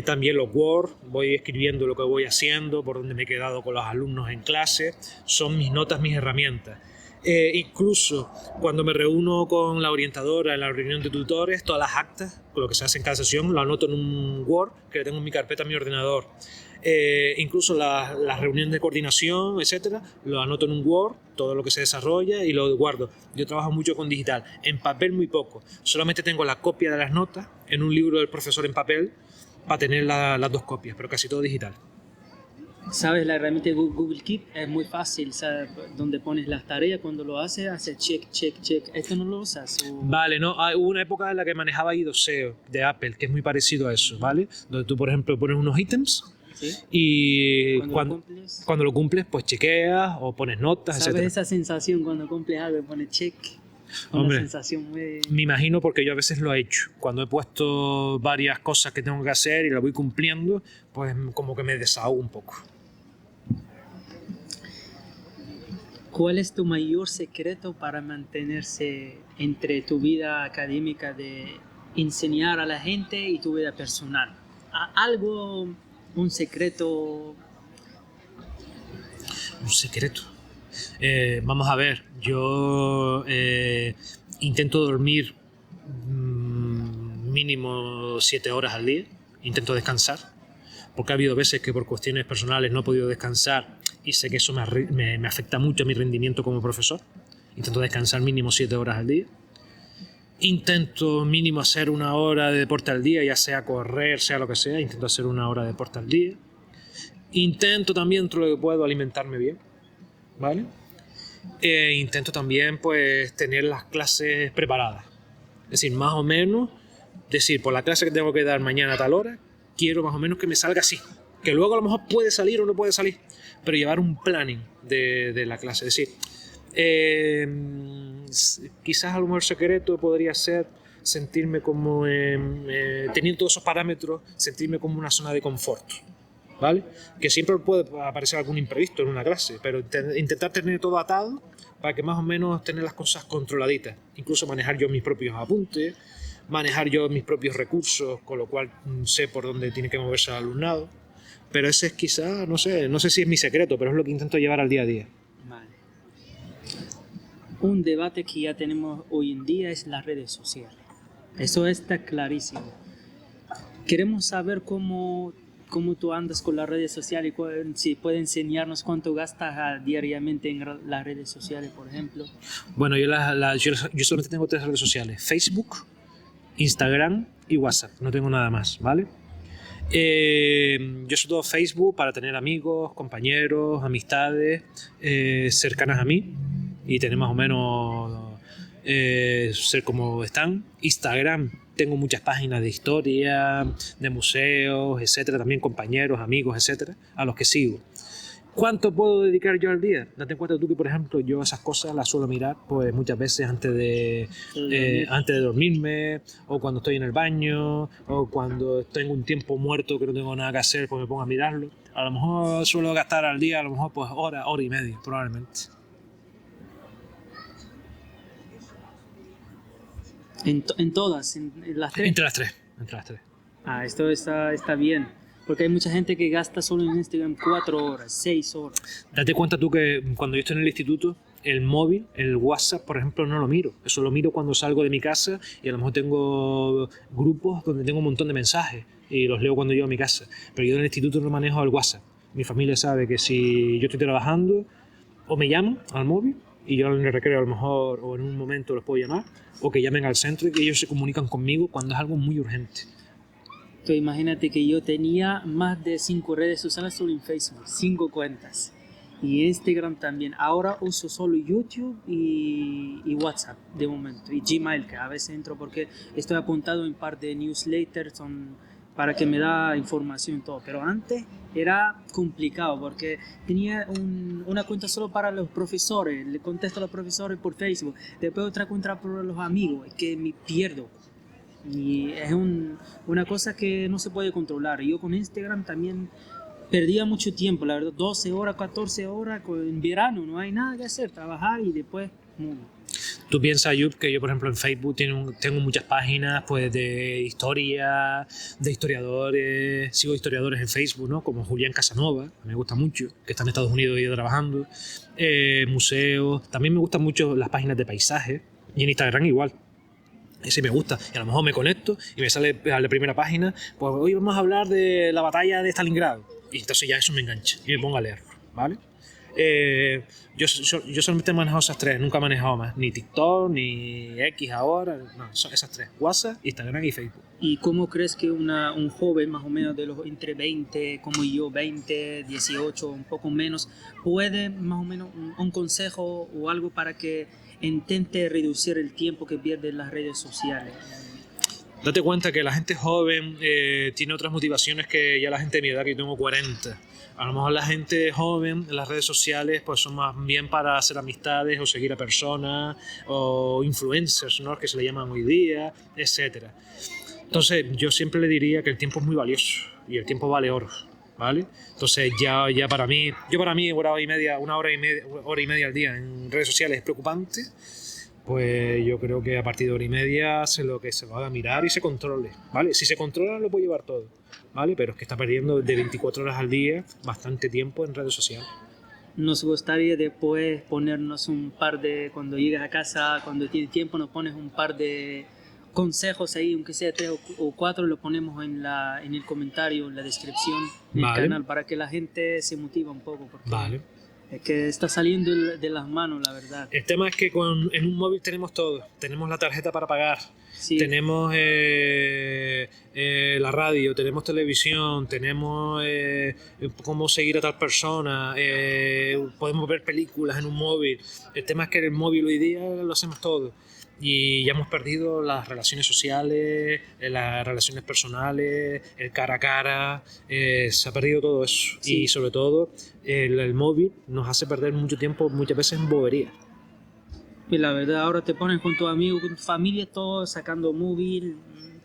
También los Word, voy escribiendo lo que voy haciendo, por dónde me he quedado con los alumnos en clase. Son mis notas, mis herramientas. Incluso cuando me reúno con la orientadora en la reunión de tutores, todas las actas, con lo que se hace en cada sesión, lo anoto en un Word que tengo en mi carpeta en mi ordenador. Incluso las reuniones de coordinación, etcétera, lo anoto en un Word, todo lo que se desarrolla, y lo guardo. Yo trabajo mucho con digital, en papel muy poco. Solamente tengo la copia de las notas en un libro del profesor en papel para tener las 2 copias, pero casi todo digital. ¿Sabes? La herramienta de Google Keep es muy fácil, ¿sabes? Donde pones las tareas, cuando lo haces check, check, check. ¿Esto no lo usas? Vale, no, hubo una época en la que manejaba iDoseo de Apple, que es muy parecido a eso, ¿vale? Donde tú, por ejemplo, pones unos ítems, ¿sí? Y cuando lo cumples, pues chequeas o pones notas, etc. ¿Sabes esa sensación cuando cumples algo y pones check? Hombre, sensación muy... me imagino, porque yo a veces lo he hecho. Cuando he puesto varias cosas que tengo que hacer y las voy cumpliendo, pues como que me desahogo un poco. ¿Cuál es tu mayor secreto para mantenerse entre tu vida académica de enseñar a la gente y tu vida personal? ¿Algo, un secreto? Un secreto. Vamos a ver, yo intento dormir mínimo 7 horas al día, intento descansar, porque ha habido veces que por cuestiones personales no he podido descansar y sé que eso me afecta mucho a mi rendimiento como profesor. Intento descansar mínimo 7 horas al día. Intento mínimo hacer 1 hora de deporte al día, ya sea correr, sea lo que sea, intento hacer 1 hora de deporte al día. Intento también, dentro de lo que puedo, alimentarme bien, ¿vale? Intento también, pues, tener las clases preparadas. Es decir, más o menos, por la clase que tengo que dar mañana a tal hora, quiero más o menos que me salga así. Que luego a lo mejor puede salir o no puede salir, pero llevar un planning de la clase. Es decir, quizás a lo mejor el secreto podría ser sentirme como, teniendo todos esos parámetros, sentirme como una zona de confort. ¿vale? Que siempre puede aparecer algún imprevisto en una clase, pero intentar tener todo atado para que más o menos tener las cosas controladitas. Incluso manejar yo mis propios apuntes, manejar yo mis propios recursos, con lo cual sé por dónde tiene que moverse el alumnado. Pero ese es quizá, no sé si es mi secreto, pero es lo que intento llevar al día a día. Vale. Un debate que ya tenemos hoy en día es las redes sociales. Eso está clarísimo. Queremos saber cómo tú andas con las redes sociales, si puedes enseñarnos cuánto gastas diariamente en las redes sociales, por ejemplo. Bueno, yo solamente tengo 3 redes sociales: Facebook, Instagram y WhatsApp. No tengo nada más, ¿vale? Yo uso todo Facebook para tener amigos, compañeros, amistades cercanas a mí y tener más o menos ser como están. Instagram, tengo muchas páginas de historia, de museos, etcétera, también compañeros, amigos, etcétera, a los que sigo. ¿Cuánto puedo dedicar yo al día? Date cuenta tú que, por ejemplo, yo esas cosas las suelo mirar pues muchas veces antes de dormirme, o cuando estoy en el baño, o cuando tengo un tiempo muerto que no tengo nada que hacer, pues me pongo a mirarlo. A lo mejor suelo gastar al día, a lo mejor pues hora y media, probablemente. En todas, en las 3. Entre las tres. Ah, esto está bien. Porque hay mucha gente que gasta solo en Instagram 4 horas, 6 horas. Date cuenta tú que cuando yo estoy en el instituto, el móvil, el WhatsApp, por ejemplo, no lo miro. Eso lo miro cuando salgo de mi casa y a lo mejor tengo grupos donde tengo un montón de mensajes y los leo cuando llego a mi casa. Pero yo en el instituto no manejo el WhatsApp. Mi familia sabe que si yo estoy trabajando, o me llaman al móvil y yo en el recreo a lo mejor o en un momento los puedo llamar, o que llamen al centro y que ellos se comunican conmigo cuando es algo muy urgente. Imagínate que yo tenía más de 5 redes sociales solo en Facebook, 5 cuentas. Y Instagram también. Ahora uso solo YouTube y WhatsApp de momento. Y Gmail, que a veces entro porque estoy apuntado en un par de newsletters para que me da información y todo. Pero antes era complicado porque tenía una cuenta solo para los profesores. Le contesto a los profesores por Facebook. Después otra cuenta por los amigos. Es que me pierdo. Y es una cosa que no se puede controlar. Yo con Instagram también perdía mucho tiempo, la verdad, 12 horas, 14 horas en verano, no hay nada que hacer, trabajar y después... Tú piensas, Ayub, que yo, por ejemplo, en Facebook tengo muchas páginas pues, de historia, de historiadores, sigo historiadores en Facebook, ¿no? Como Julián Casanova, me gusta mucho, que está en Estados Unidos y trabajando, museos, también me gustan mucho las páginas de paisajes, y en Instagram igual. Ese me gusta, y a lo mejor me conecto y me sale a la primera página, pues hoy vamos a hablar de la batalla de Stalingrado, y entonces ya eso me engancha y me pongo a leerlo, ¿vale? Yo solamente he manejado esas 3, nunca he manejado más, ni TikTok, ni X ahora, no, son esas 3, WhatsApp, Instagram y Facebook. ¿Y cómo crees que un joven más o menos de los entre 20, como yo, 20, 18, un poco menos, puede más o menos un consejo o algo para que intente reducir el tiempo que pierde en las redes sociales? Date cuenta que la gente joven tiene otras motivaciones que ya la gente de mi edad, que yo tengo 40. A lo mejor la gente joven en las redes sociales pues son más bien para hacer amistades o seguir a personas o influencers, ¿no? Que se le llaman hoy día, etc. Entonces yo siempre le diría que el tiempo es muy valioso y el tiempo vale oro, ¿vale? Entonces ya para mí una hora y media al día en redes sociales es preocupante. Pues yo creo que a partir de hora y media se lo que se va a mirar y se controle, ¿vale? Si se controla lo puede llevar todo, ¿vale? Pero es que está perdiendo de 24 horas al día bastante tiempo en redes sociales. Nos gustaría después ponernos un par de, cuando llegues a casa, cuando tienes tiempo, nos pones un par de consejos ahí, aunque sea 3 o 4, lo ponemos en el comentario, en la descripción del canal, para que la gente se motive un poco. Porque vale. Es que está saliendo de las manos, la verdad. El tema es que en un móvil tenemos todo. Tenemos la tarjeta para pagar, sí. Tenemos la radio, tenemos televisión, tenemos cómo seguir a tal persona, podemos ver películas en un móvil. El tema es que en el móvil hoy día lo hacemos todo. Y ya hemos perdido las relaciones sociales, las relaciones personales, el cara a cara, se ha perdido todo eso. Sí. Y sobre todo el móvil nos hace perder mucho tiempo, muchas veces en boberías. Y la verdad, ahora te pones con tus amigos, con tu familia, todos sacando móvil,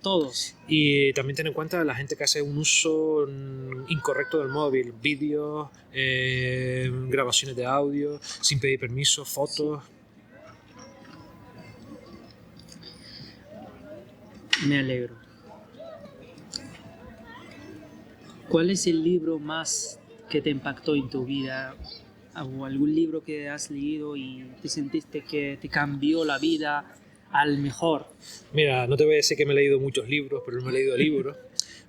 todos. Y también ten en cuenta la gente que hace un uso incorrecto del móvil, vídeos, grabaciones de audio, sin pedir permiso, fotos. Me alegro. ¿Cuál es el libro más que te impactó en tu vida? ¿O algún libro que has leído y te sentiste que te cambió la vida al mejor? Mira, no te voy a decir que me he leído muchos libros, pero no me he leído libros.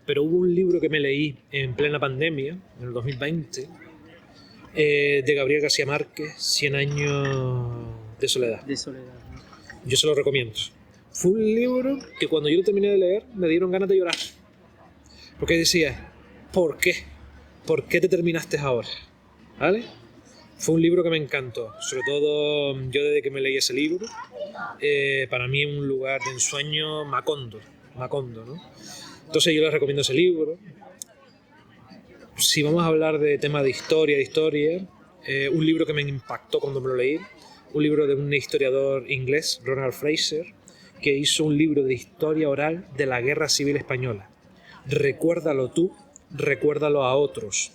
Pero hubo un libro que me leí en plena pandemia, en el 2020, de Gabriel García Márquez, 100 años de soledad. De soledad, ¿no? Yo se lo recomiendo. Fue un libro que cuando yo lo terminé de leer me dieron ganas de llorar. Porque decía, ¿por qué? ¿Por qué te terminaste ahora? ¿Vale? Fue un libro que me encantó. Sobre todo yo desde que me leí ese libro, para mí es un lugar de ensueño Macondo, ¿no? Entonces yo les recomiendo ese libro. Si vamos a hablar de tema de historia, un libro que me impactó cuando me lo leí, un libro de un historiador inglés, Ronald Fraser, que hizo un libro de historia oral de la Guerra Civil Española. Recuérdalo tú, recuérdalo a otros,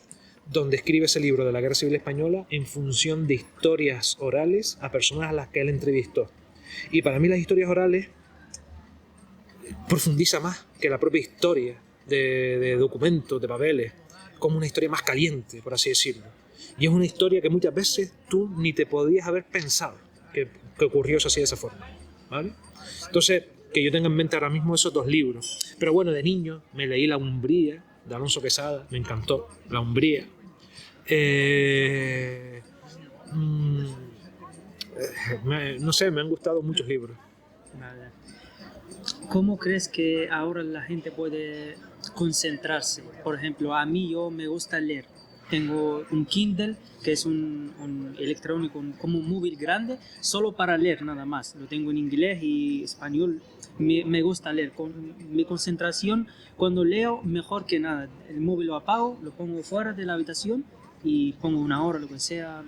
donde escribe ese libro de la Guerra Civil Española en función de historias orales a personas a las que él entrevistó. Y para mí las historias orales profundiza más que la propia historia de documentos, de papeles, como una historia más caliente, por así decirlo. Y es una historia que muchas veces tú ni te podías haber pensado que ocurrió así de esa forma, ¿vale? Entonces, que yo tenga en mente ahora mismo esos dos libros. Pero bueno, de niño me leí La Umbría, de Alonso Quesada, me encantó, La Umbría. No sé, me han gustado muchos libros. Vale. ¿Cómo crees que ahora la gente puede concentrarse? Por ejemplo, a mí me gusta leer. Tengo un Kindle, que es un electrónico, como un móvil grande, solo para leer nada más. Lo tengo en inglés y español. Me gusta leer. Con mi concentración, cuando leo, mejor que nada. El móvil lo apago, lo pongo fuera de la habitación y pongo una hora, lo que sea.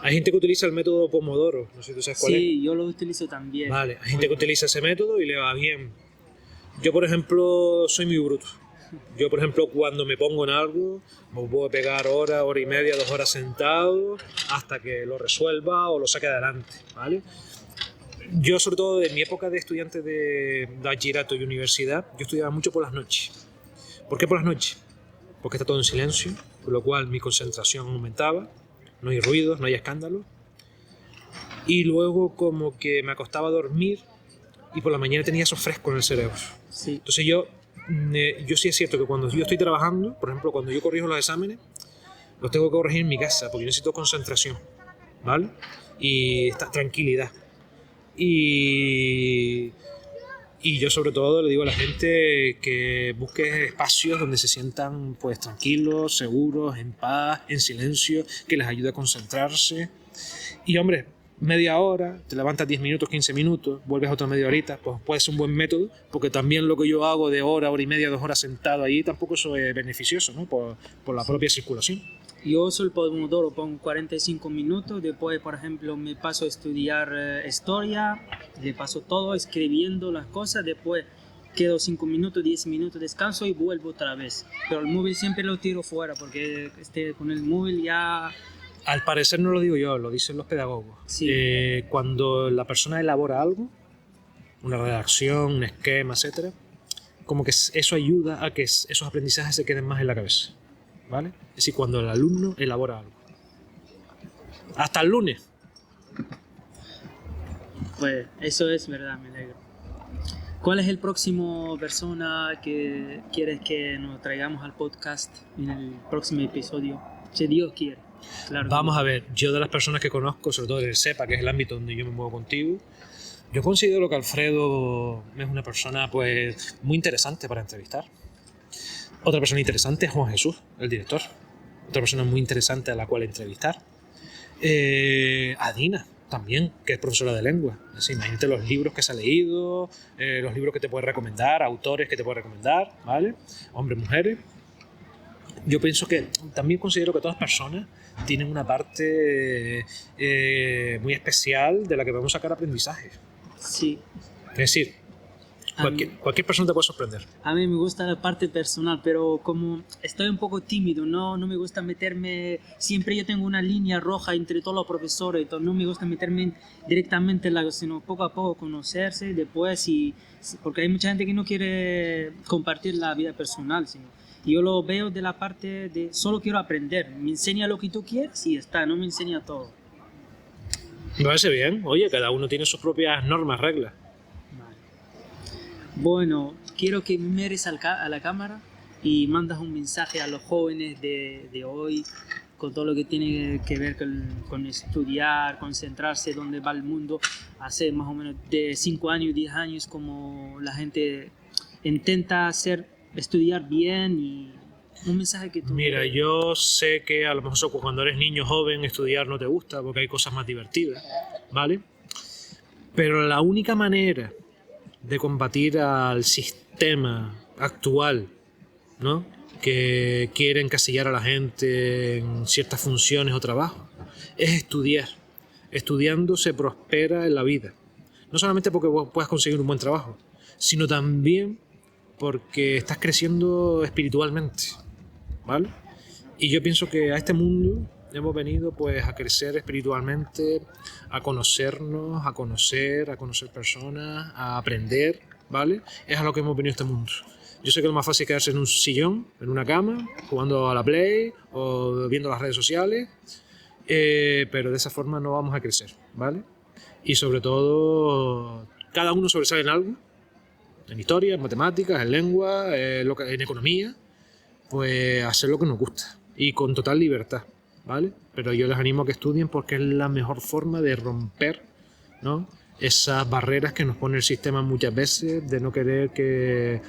Hay gente que utiliza el método Pomodoro, no sé si tú sabes cuál es. Sí, yo lo utilizo también. Vale, hay gente que utiliza ese método y le va bien. Yo, por ejemplo, soy muy bruto. Yo, por ejemplo, cuando me pongo en algo, me puedo pegar hora y media, 2 horas sentado hasta que lo resuelva o lo saque adelante, ¿vale? Yo, sobre todo, de mi época de estudiante de bachillerato y universidad, yo estudiaba mucho por las noches. ¿Por qué por las noches? Porque está todo en silencio, con lo cual mi concentración aumentaba, no hay ruidos, no hay escándalos. Y luego como que me acostaba a dormir y por la mañana tenía eso fresco en el cerebro. Sí. Entonces yo sí es cierto que cuando yo estoy trabajando, por ejemplo, cuando yo corrijo los exámenes, los tengo que corregir en mi casa porque yo necesito concentración, ¿vale? Y tranquilidad. Y yo sobre todo le digo a la gente que busque espacios donde se sientan pues tranquilos, seguros, en paz, en silencio, que les ayude a concentrarse. Y hombre, media hora, te levantas 10 minutos, 15 minutos, vuelves otra media horita, pues puede ser un buen método, porque también lo que yo hago de hora y media, 2 horas sentado ahí, tampoco eso es beneficioso, ¿no? Por la propia circulación. Yo uso el Pomodoro, pongo 45 minutos, después, por ejemplo, me paso a estudiar historia, le paso todo escribiendo las cosas, después quedo 5 minutos, 10 minutos, descanso y vuelvo otra vez. Pero el móvil siempre lo tiro fuera, porque con el móvil ya... Al parecer no lo digo yo, lo dicen los pedagogos. Sí. Cuando la persona elabora algo, una redacción, un esquema, etc., como que eso ayuda a que esos aprendizajes se queden más en la cabeza, ¿vale? Es decir, cuando el alumno elabora algo. Hasta el lunes. Pues eso es verdad, me alegro. ¿Cuál es el próximo persona que quieres que nos traigamos al podcast en el próximo episodio? Si Dios quiere. Claro. Vamos a ver, yo de las personas que conozco, sobre todo en el SEPA, que es el ámbito donde yo me muevo contigo, yo considero que Alfredo es una persona pues muy interesante para entrevistar. Otra persona interesante es Juan Jesús, el director. Otra persona muy interesante a la cual entrevistar. Adina, también, que es profesora de lengua. Así, imagínate los libros que se ha leído, los libros que te puede recomendar, autores que te puede recomendar, ¿vale? Hombres, mujeres. Yo pienso que también considero que todas las personas tienen una parte muy especial de la que podemos sacar aprendizaje. Sí. Es decir, Cualquier persona te puede sorprender. A mí me gusta la parte personal, pero como estoy un poco tímido, no me gusta meterme, siempre yo tengo una línea roja entre todos los profesores, entonces no me gusta meterme directamente en la, sino poco a poco conocerse después, porque hay mucha gente que no quiere compartir la vida personal, sino yo lo veo de la parte de solo quiero aprender, me enseña lo que tú quieres y ya está, no me enseña todo. Me parece bien. Oye, cada uno tiene sus propias normas, reglas. Vale. Bueno, quiero que mires a la cámara y mandas un mensaje a los jóvenes de hoy con todo lo que tiene que ver con estudiar, concentrarse, dónde va el mundo, hace más o menos de 5 años, 10 años, como la gente intenta estudiar bien y un mensaje que tú... Mira, yo sé que a lo mejor cuando eres niño joven estudiar no te gusta porque hay cosas más divertidas, ¿vale? Pero la única manera de combatir al sistema actual, ¿no?, que quiere encasillar a la gente en ciertas funciones o trabajos, es estudiar. Estudiando se prospera en la vida. No solamente porque vos puedas conseguir un buen trabajo, sino también porque estás creciendo espiritualmente, ¿vale? Y yo pienso que a este mundo hemos venido pues a crecer espiritualmente, a conocernos, a conocer personas, a aprender, ¿vale? Es a lo que hemos venido a este mundo. Yo sé que lo más fácil es quedarse en un sillón, en una cama, jugando a la Play o viendo las redes sociales, pero de esa forma no vamos a crecer, ¿vale? Y sobre todo, cada uno sobresale en algo, en historia, en matemáticas, en lengua, en economía, pues hacer lo que nos gusta y con total libertad, ¿vale? Pero yo les animo a que estudien porque es la mejor forma de romper, ¿no?, esas barreras que nos pone el sistema muchas veces de no querer que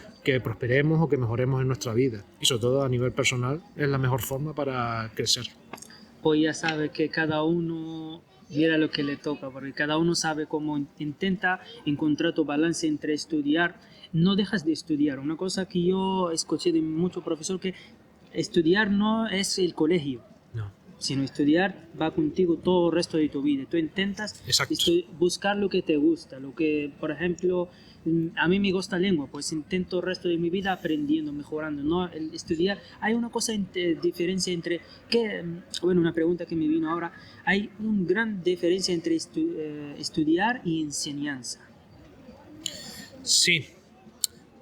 prosperemos o que mejoremos en nuestra vida. Y sobre todo a nivel personal es la mejor forma para crecer. Pues ya sabes que cada uno mira lo que le toca, porque cada uno sabe cómo intenta encontrar tu balance entre estudiar. No dejas de estudiar. Una cosa que yo escuché de muchos profesores, que estudiar no es el colegio. No. Sino estudiar va contigo todo el resto de tu vida. Tú intentas buscar lo que te gusta, lo que, por ejemplo, a mí me gusta lengua, pues intento el resto de mi vida aprendiendo, mejorando, no el estudiar. Hay una cosa, diferencia entre, una pregunta que me vino ahora, hay una gran diferencia entre estudiar y enseñanza. Sí,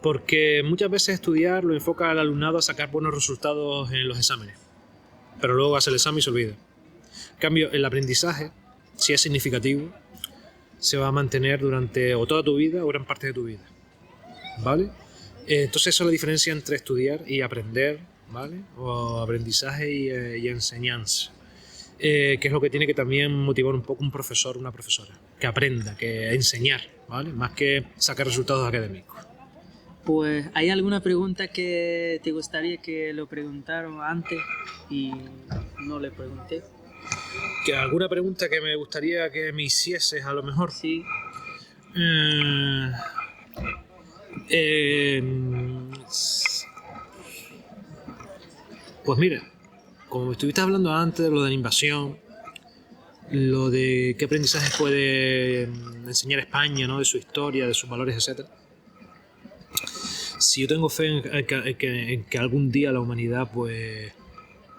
porque muchas veces estudiar lo enfoca al alumnado a sacar buenos resultados en los exámenes, pero luego hace el examen y se olvida. En cambio, el aprendizaje, si es significativo, se va a mantener durante o toda tu vida o gran parte de tu vida, ¿vale? Entonces esa es la diferencia entre estudiar y aprender, ¿vale? O aprendizaje y enseñanza, que es lo que tiene que también motivar un poco un profesor o una profesora, que aprenda, que enseñar, ¿vale? Más que sacar resultados académicos. Pues, ¿hay alguna pregunta que te gustaría que lo preguntaron antes y no le pregunté? ¿Que alguna pregunta que me gustaría que me hicieses a lo mejor? Sí. Pues mira, como estuviste hablando antes de lo de la invasión, lo de qué aprendizajes puede enseñar España, ¿no?, de su historia, de sus valores, etc. Si yo tengo fe en que algún día la humanidad pues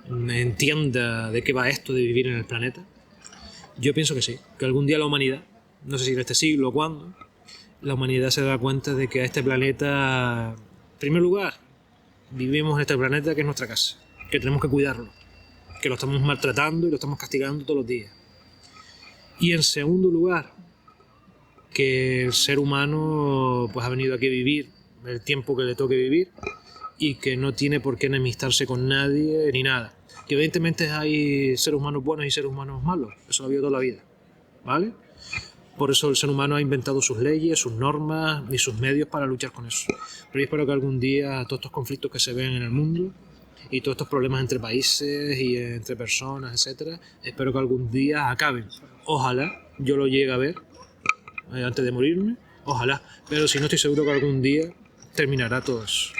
entienda de qué va esto de vivir en el planeta, yo pienso que sí, que algún día la humanidad, no sé si en este siglo o cuándo, la humanidad se dará cuenta de que a este planeta, en primer lugar, vivimos en este planeta que es nuestra casa, que tenemos que cuidarlo, que lo estamos maltratando y lo estamos castigando todos los días. Y en segundo lugar, que el ser humano pues ha venido aquí a vivir el tiempo que le toque vivir y que no tiene por qué enemistarse con nadie ni nada. Que evidentemente hay seres humanos buenos y seres humanos malos, eso lo ha habido toda la vida, ¿vale? Por eso el ser humano ha inventado sus leyes, sus normas y sus medios para luchar con eso. Pero yo espero que algún día todos estos conflictos que se ven en el mundo y todos estos problemas entre países y entre personas, etcétera, espero que algún día acaben. Ojalá yo lo llegue a ver antes de morirme, ojalá, pero si no, estoy seguro que algún día terminará todo eso.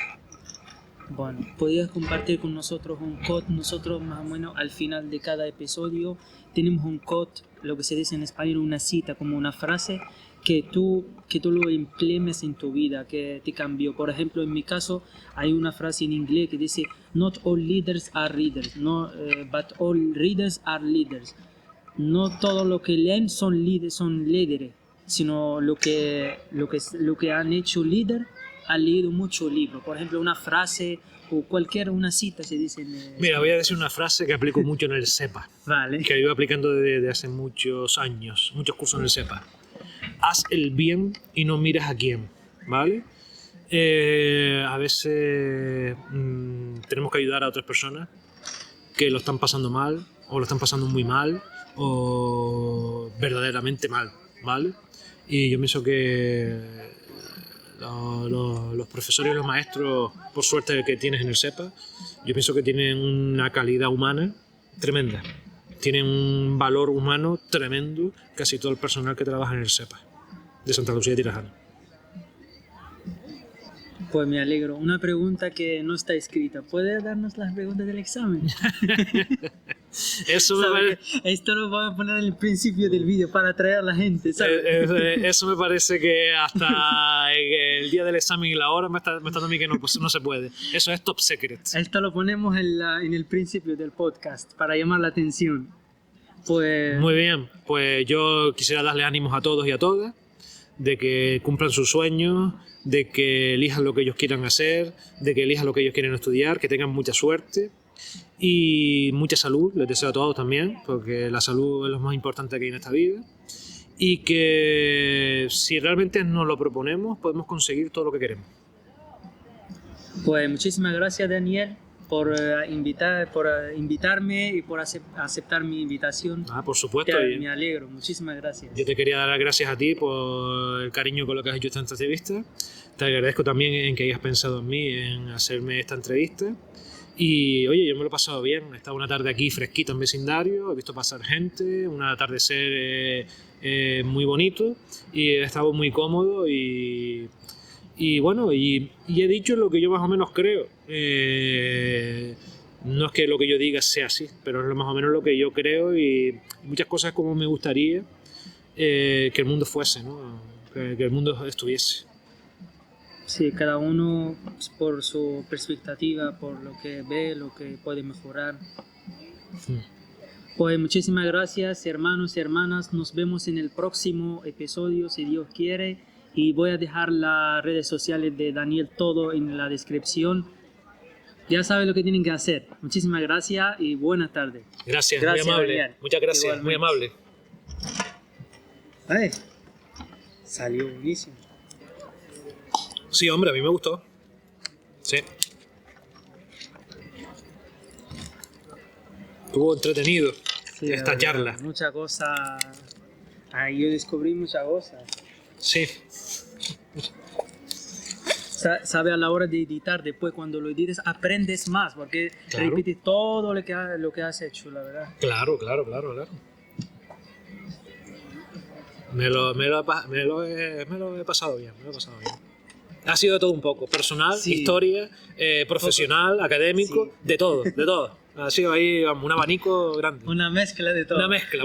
Bueno, podías compartir con nosotros un quote. Nosotros más o menos al final de cada episodio tenemos un quote, lo que se dice en español una cita, como una frase que tú lo implementes en tu vida, que te cambió. Por ejemplo, en mi caso hay una frase en inglés que dice not all leaders are readers, no, but all readers are leaders. No todo lo que leen son líderes, sino lo que han hecho líder, han leído muchos libros. Por ejemplo, una frase o una cita se dice. Mira, voy a decir una frase que aplico mucho en el SEPA. Vale. Que iba aplicando desde hace muchos años, muchos cursos en el SEPA. Haz el bien y no miras a quién, ¿vale? A veces tenemos que ayudar a otras personas que lo están pasando mal, o lo están pasando muy mal, o verdaderamente mal, ¿vale? Y yo pienso que los profesores y los maestros, por suerte que tienes en el SEPA, yo pienso que tienen una calidad humana tremenda. Tienen un valor humano tremendo casi todo el personal que trabaja en el SEPA de Santa Lucía de Tirajana. Pues me alegro. Una pregunta que no está escrita. ¿Puedes darnos las preguntas del examen? Eso esto lo vamos a poner en el principio del vídeo para atraer a la gente, ¿sabes? Eso me parece que hasta el día del examen y la hora me está dando a mí que no se puede. Eso es top secret. Esto lo ponemos en el principio del podcast para llamar la atención. Pues... Muy bien, pues yo quisiera darle ánimos a todos y a todas de que cumplan sus sueños, de que elijan lo que ellos quieran hacer, de que elijan lo que ellos quieren estudiar, que tengan mucha suerte y mucha salud, les deseo a todos también, porque la salud es lo más importante que hay en esta vida, y que si realmente nos lo proponemos podemos conseguir todo lo que queremos. Pues muchísimas gracias, Daniel, por invitarme y por aceptar mi invitación. Por supuesto. Me alegro, muchísimas gracias. Yo te quería dar las gracias a ti por el cariño con lo que has hecho esta entrevista. Te agradezco también en que hayas pensado en mí, en hacerme esta entrevista. Y oye, yo me lo he pasado bien. He estado una tarde aquí fresquito en vecindario, he visto pasar gente, un atardecer muy bonito y he estado muy cómodo y bueno, y he dicho lo que yo más o menos creo. No es que lo que yo diga sea así, pero es más o menos lo que yo creo y muchas cosas como me gustaría que el mundo fuese, ¿no? Que el mundo estuviese. Sí, cada uno por su perspectiva, por lo que ve, lo que puede mejorar. Pues muchísimas gracias, hermanos y hermanas. Nos vemos en el próximo episodio, si Dios quiere. Y voy a dejar las redes sociales de Daniel todo en la descripción. Ya saben lo que tienen que hacer. Muchísimas gracias y buenas tardes. Gracias, muy amable. Daniel. Muchas gracias, Igualmente. muy amable. Ay, salió buenísimo. Sí, hombre, a mí me gustó. Sí. Estuvo entretenido esta charla. Muchas cosas. Yo descubrí muchas cosas. Sí. Sabe, a la hora de editar, después cuando lo edites aprendes más, porque Claro. repites todo lo que has hecho, la verdad. Claro. Me lo he pasado bien, Ha sido todo un poco, personal, Sí. historia, profesional, académico, Sí. de todo. Ha sido ahí un abanico grande. Una mezcla de todo. Una mezcla.